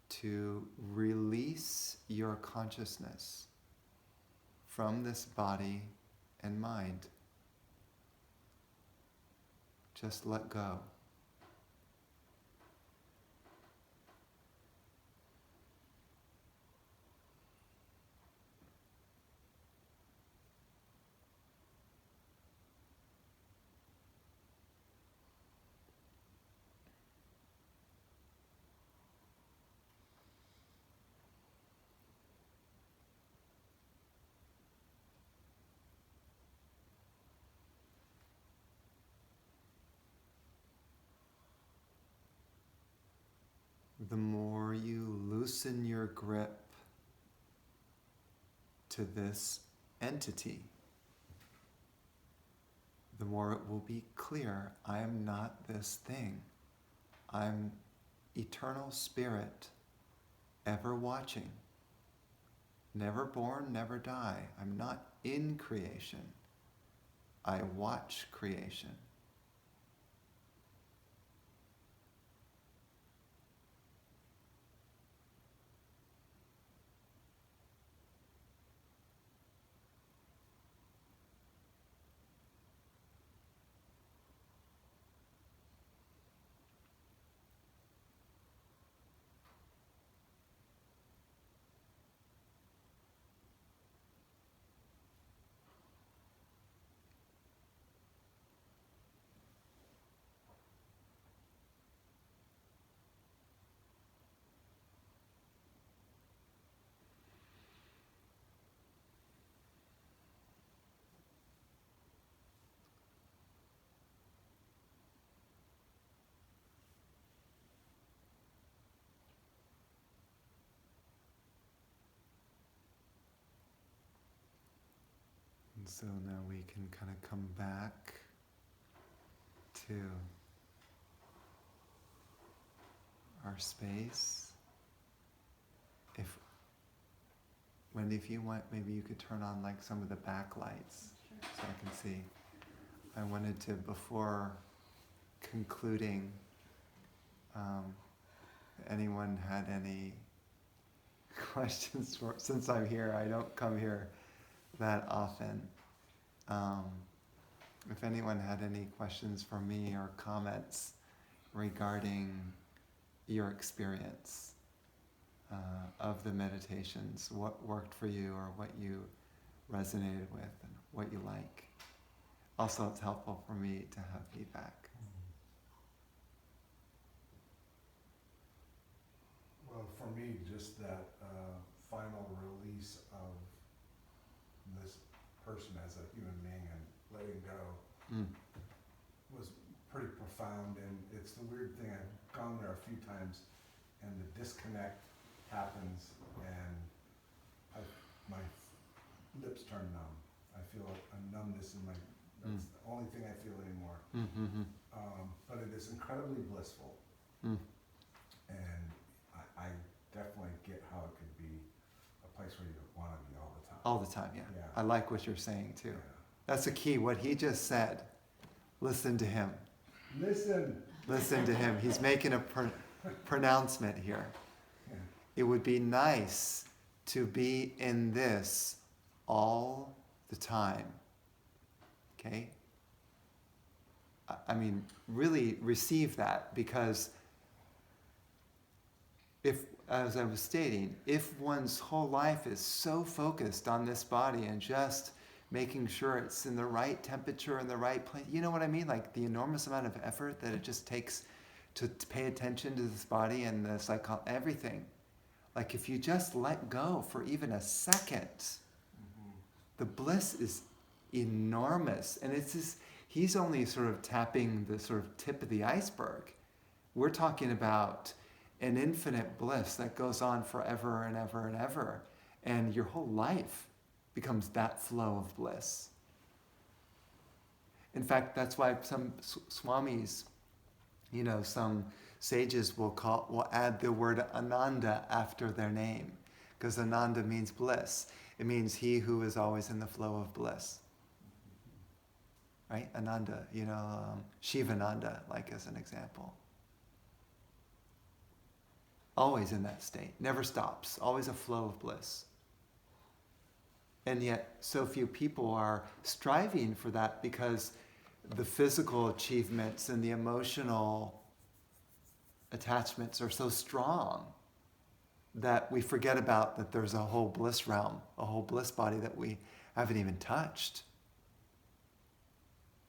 to release your consciousness from this body and mind. Just let go. The more you loosen your grip to this entity, the more it will be clear, I am not this thing. I'm eternal spirit, ever watching, never born, never die. I'm not in creation. I watch creation. And so now we can kind of come back to our space. Wendy, if you want, maybe you could turn on like some of the backlights. Sure. So I can see. I wanted to, before concluding, anyone had any questions since I'm here. I don't come here that often. If anyone had any questions for me or comments regarding your experience of the meditations, what worked for you or what you resonated with and what you like. Also, it's helpful for me to have feedback. Well, for me, just that final release of this person as a human being and letting go was pretty profound. And it's the weird thing, I've gone there a few times and the disconnect happens and my lips turn numb. I feel a numbness in my, that's the only thing I feel anymore. But it is incredibly blissful. And I definitely get how it could be a place where you want to be all the time. All the time, yeah. I like what you're saying too. Yeah. That's the key. What he just said. Listen to him. Listen to him. He's making a pronouncement here. Yeah. It would be nice to be in this all the time. Okay? I mean, really receive that, because if, as I was stating, if one's whole life is so focused on this body and just making sure it's in the right temperature and the right place, you know what I mean? Like the enormous amount of effort that it just takes to pay attention to this body and the everything. Like if you just let go for even a second, the bliss is enormous. And it's just, he's only sort of tapping the sort of tip of the iceberg. We're talking about an infinite bliss that goes on forever and ever and ever. And your whole life becomes that flow of bliss. In fact, that's why some swamis, you know, some sages will add the word Ananda after their name, because Ananda means bliss. It means he who is always in the flow of bliss. Right? Ananda, you know, Shivananda, like as an example. Always in that state, never stops, always a flow of bliss. And yet, so few people are striving for that, because the physical achievements and the emotional attachments are so strong that we forget about that there's a whole bliss realm, a whole bliss body that we haven't even touched.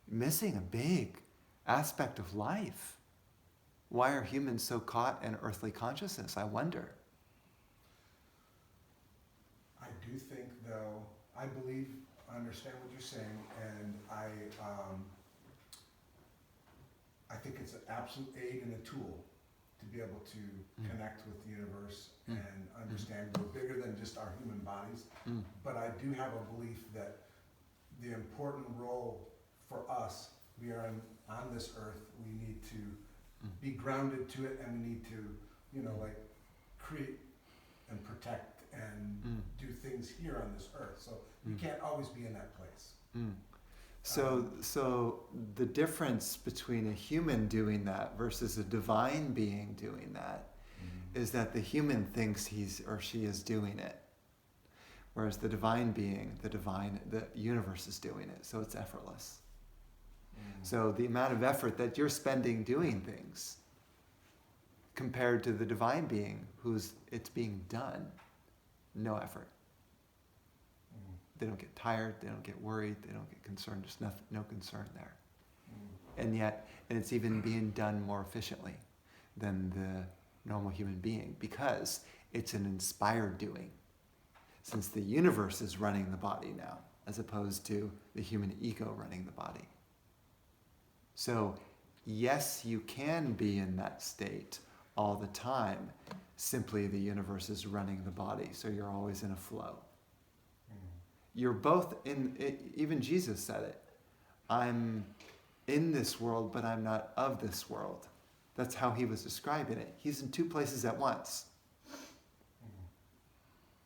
Missing a big aspect of life. Why are humans so caught in earthly consciousness, I wonder? I do think, though, I believe, I understand what you're saying, and I think it's an absolute aid and a tool to be able to connect with the universe and understand we're bigger than just our human bodies. But I do have a belief that the important role for us, we are on this earth, we need to be grounded to it, and we need to, you know, like create and protect and do things here on this earth. So you can't always be in that place. So the difference between a human doing that versus a divine being doing that is that the human thinks he's or she is doing it, whereas the divine being, the universe is doing it. So it's effortless. So the amount of effort that you're spending doing things compared to the divine being it's being done, no effort. They don't get tired, they don't get worried, they don't get concerned, there's no concern there. And it's even being done more efficiently than the normal human being, because it's an inspired doing. Since the universe is running the body now, as opposed to the human ego running the body. So, yes, you can be in that state all the time. Simply the universe is running the body, so you're always in a flow. You're both in it, even Jesus said it. I'm in this world, but I'm not of this world. That's how he was describing it. He's in two places at once.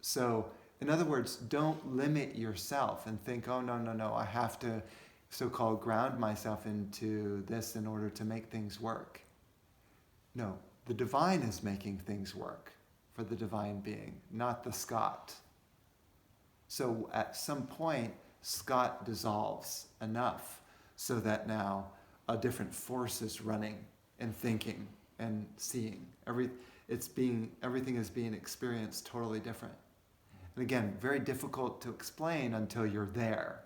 So, in other words, don't limit yourself and think, oh, no, I have to so-called ground myself into this in order to make things work. No, the divine is making things work for the divine being, not the Scott. So at some point, Scott dissolves enough so that now a different force is running and thinking and seeing. Everything is being experienced totally different. And again, very difficult to explain until you're there.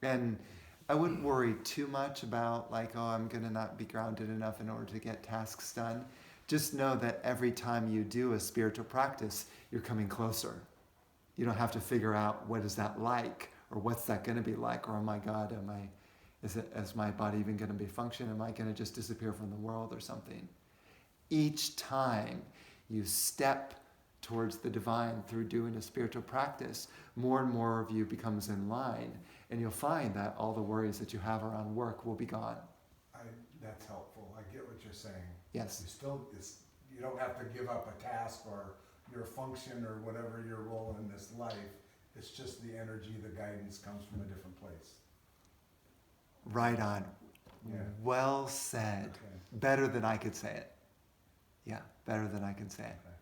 And I wouldn't worry too much about I'm going to not be grounded enough in order to get tasks done. Just know that every time you do a spiritual practice, you're coming closer. You don't have to figure out what is that like, or what's that going to be like, or oh my God, is my body even going to be function? Am I going to just disappear from the world or something? Each time you step towards the divine through doing a spiritual practice, more and more of you becomes in line, and you'll find that all the worries that you have around work will be gone. That's helpful. I get what you're saying. Yes. You don't have to give up a task or your function or whatever your role in this life. It's just the energy, the guidance comes from a different place. Right on. Yeah. Well said. Okay. Better than I could say it. Yeah, better than I can say it. Okay.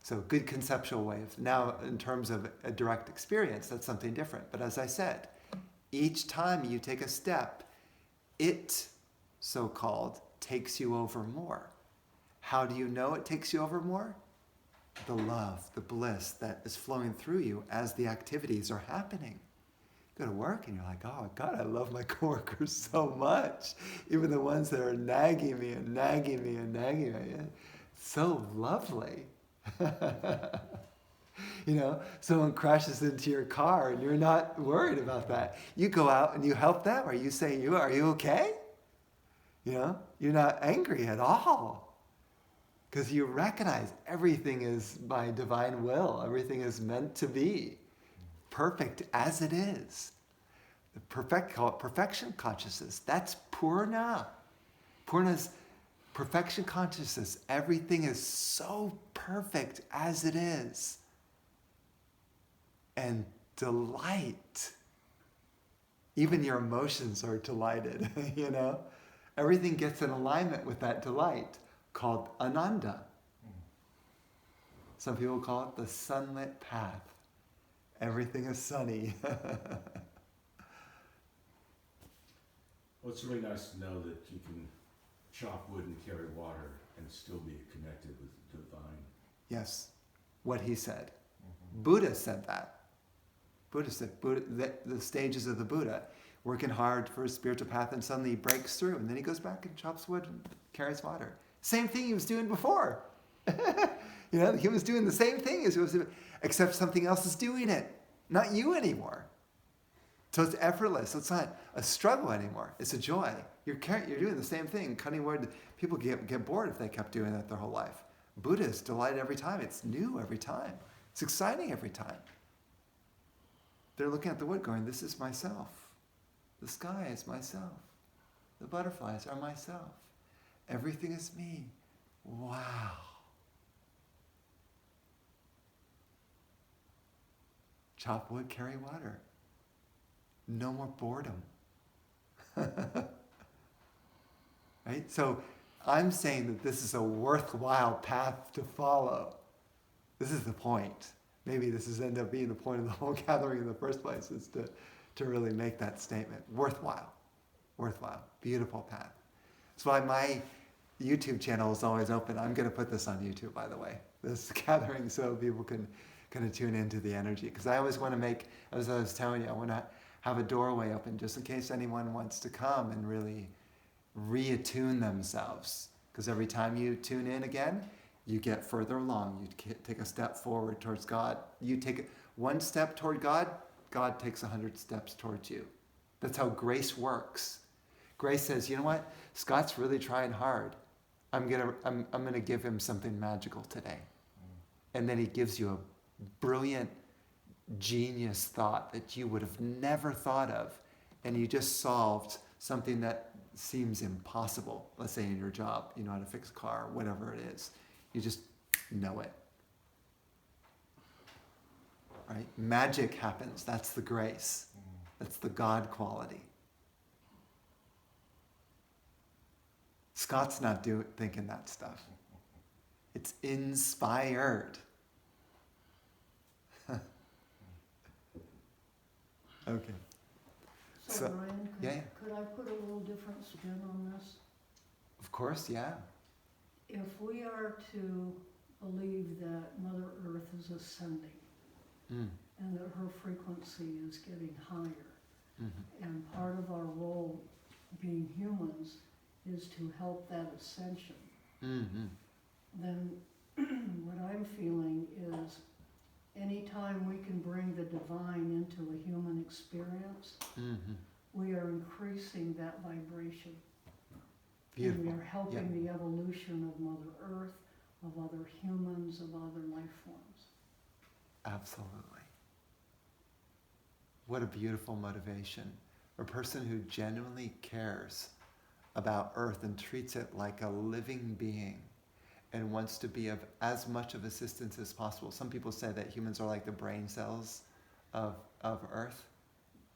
So good conceptual way. Now, in terms of a direct experience, that's something different. But as I said, each time you take a step, it, so-called, takes you over more. How do you know it takes you over more? The love, the bliss that is flowing through you as the activities are happening. You go to work and you're like, oh God, I love my coworkers so much. Even the ones that are nagging me and nagging me and nagging me. It's so lovely. You know, someone crashes into your car and you're not worried about that. You go out and you help them, or you say, are you okay? You know, you're not angry at all. Because you recognize everything is by divine will. Everything is meant to be perfect as it is. Call it perfection consciousness. That's Purna. Purna's perfection consciousness. Everything is so perfect as it is. And delight. Even your emotions are delighted, you know? Everything gets in alignment with that delight, called Ananda. Some people call it the sunlit path. Everything is sunny. Well, it's really nice to know that you can chop wood and carry water and still be connected with the divine. Yes, what he said. Buddha said that. Buddha said the stages of the Buddha, working hard for his spiritual path, and suddenly he breaks through, and then he goes back and chops wood and carries water. Same thing he was doing before. You know, he was doing the same thing as he was doing, except something else is doing it, not you anymore. So it's effortless. It's not a struggle anymore. It's a joy. You're doing the same thing. Cutting wood, people get bored if they kept doing that their whole life. Buddha is delighted every time. It's new every time. It's exciting every time. They're looking at the wood going, this is myself. The sky is myself. The butterflies are myself. Everything is me. Wow. Chop wood, carry water. No more boredom. Right? So I'm saying that this is a worthwhile path to follow. This is the point. Maybe this has ended up being the point of the whole gathering in the first place, is to really make that statement. Worthwhile. Worthwhile. Beautiful path. That's why my YouTube channel is always open. I'm going to put this on YouTube, by the way, this gathering, so people can kind of tune into the energy. Because I always want to make, as I was telling you, I want to have a doorway open just in case anyone wants to come and really reattune themselves. Because every time you tune in again, you get further along. You take a step forward towards God. You take one step toward God, God takes 100 steps towards you. That's how grace works. Grace says, you know what? Scott's really trying hard. I'm gonna give him something magical today. And then he gives you a brilliant, genius thought that you would have never thought of. And you just solved something that seems impossible. Let's say in your job, you know how to fix a car, whatever it is. You just know it. Right? Magic happens. That's the grace. That's the God quality. Scott's not thinking that stuff. It's inspired. Okay. So Brian, yeah. could I put a little different spin on this? Of course, yeah. If we are to believe that Mother Earth is ascending and that her frequency is getting higher, and part of our role being humans is to help that ascension, then what I'm feeling is anytime we can bring the divine into a human experience, we are increasing that vibration. Beautiful. And we are helping the evolution of Mother Earth, of other humans, of other life forms. Absolutely. What a beautiful motivation. A person who genuinely cares about Earth and treats it like a living being and wants to be of as much of assistance as possible. Some people say that humans are like the brain cells of Earth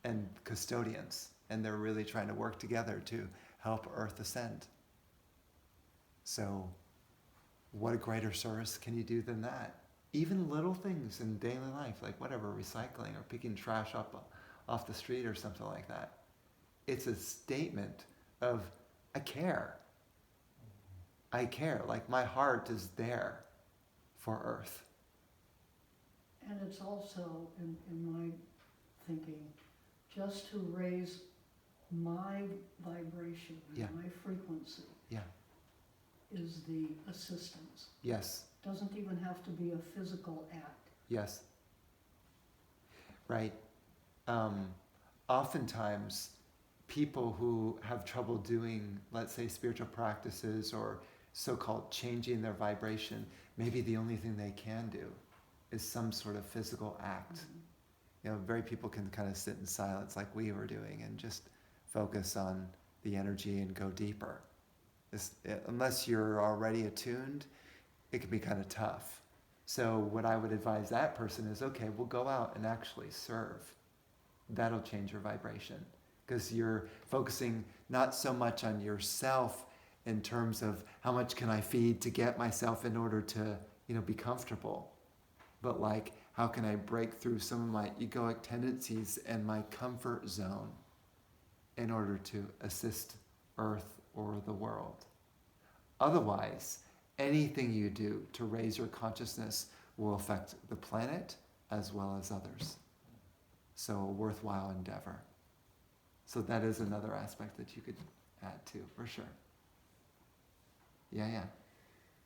and custodians, and they're really trying to work together to help Earth ascend. So what a greater service can you do than that? Even little things in daily life, like whatever, recycling or picking trash up off the street or something like that. It's a statement of, I care. I care. Like my heart is there for Earth. And it's also, in my thinking, just to raise my vibration, my frequency, is the assistance. Yes. Doesn't even have to be a physical act. Yes. Right. Oftentimes, people who have trouble doing, let's say, spiritual practices or so-called changing their vibration, maybe the only thing they can do is some sort of physical act. You know, very people can kind of sit in silence like we were doing and just focus on the energy and go deeper. Unless you're already attuned, it can be kind of tough. So what I would advise that person is, okay, we'll go out and actually serve. That'll change your vibration because you're focusing not so much on yourself in terms of how much can I feed to get myself in order to, be comfortable, but like how can I break through some of my egoic tendencies and my comfort zone in order to assist Earth or the world. Otherwise, anything you do to raise your consciousness will affect the planet as well as others. So a worthwhile endeavor. So that is another aspect that you could add to, for sure. Yeah.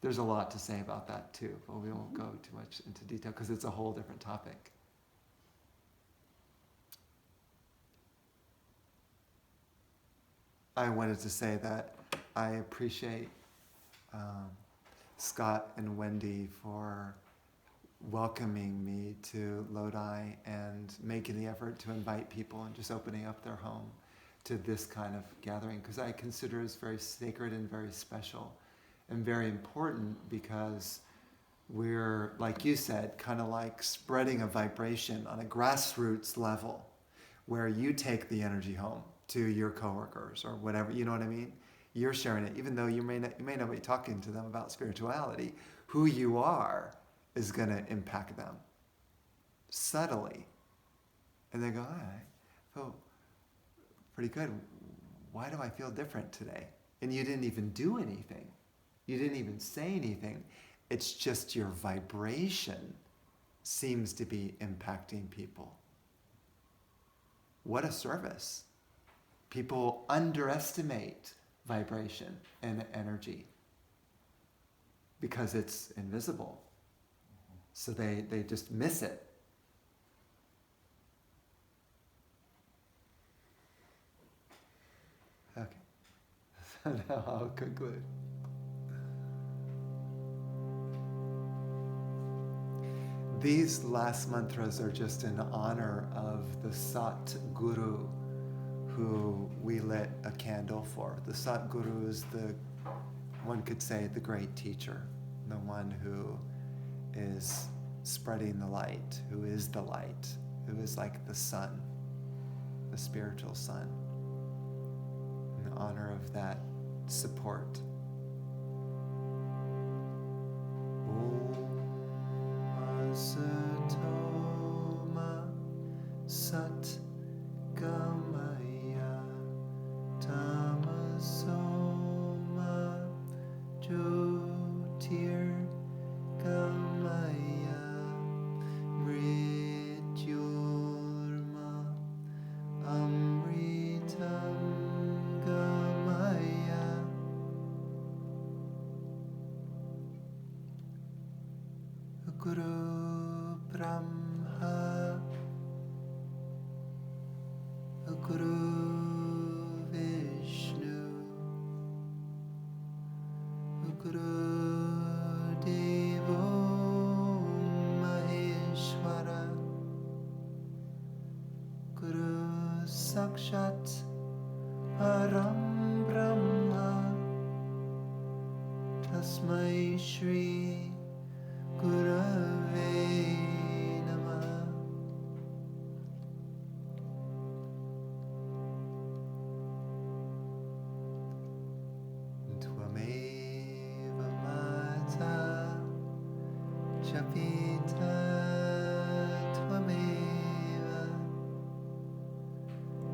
There's a lot to say about that too, but we won't go too much into detail because it's a whole different topic. I wanted to say that I appreciate Scott and Wendy for welcoming me to Lodi and making the effort to invite people and just opening up their home to this kind of gathering, because I consider it very sacred and very special and very important, because we're, like you said, kind of like spreading a vibration on a grassroots level where you take the energy home to your coworkers or whatever, you know what I mean? You're sharing it, even though you may not be talking to them about spirituality. Who you are is going to impact them subtly. And they go, all right, I feel pretty good. Why do I feel different today? And you didn't even do anything. You didn't even say anything. It's just your vibration seems to be impacting people. What a service. People underestimate vibration and energy because it's invisible. So they just miss it. Okay. So now I'll conclude. These last mantras are just in honor of the Sat Guru who we lit a candle for. The Sat Guru is one could say, the great teacher, the one who is spreading the light, who is the light, who is like the sun, the spiritual sun. In honor of that support. Om Asatoma Sat Gamaya Tamasoma Jyotir Gamaya Mrityurma Amritam Gamaya sakshat param brahma tasmai shri gurave namah. Tvameva mata Chapita Tvameva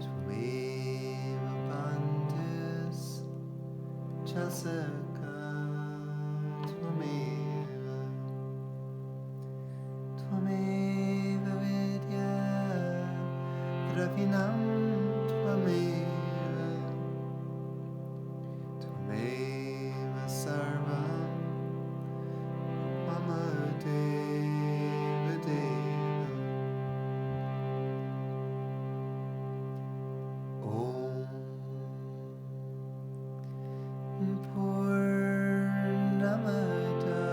Tvameva Bandhus Chasaka Tvameva Tvameva Vidya Dravinam Tvameva Tvameva Sarvam Mama Deva Deva. Om Purnamada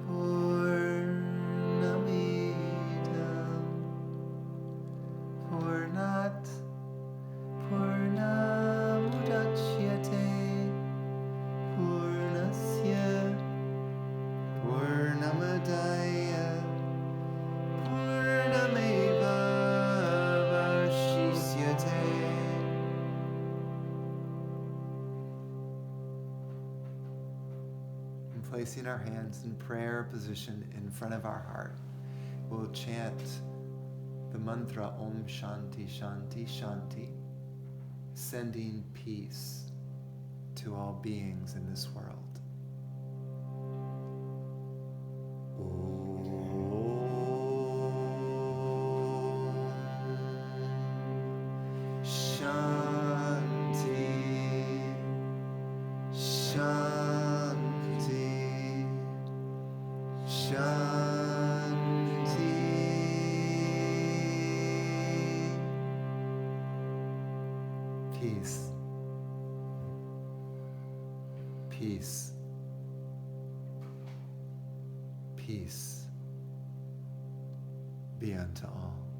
Purnamidam Purnat Purnamudachyate Purnasya Purnamadaya Purnameva Vashishyate. And placing our hands in prayer position in front of our heart, we'll chant the mantra Om Shanti Shanti Shanti, sending peace to all beings in this world. Shanti, Shanti, Shanti. Peace, peace, peace be unto all.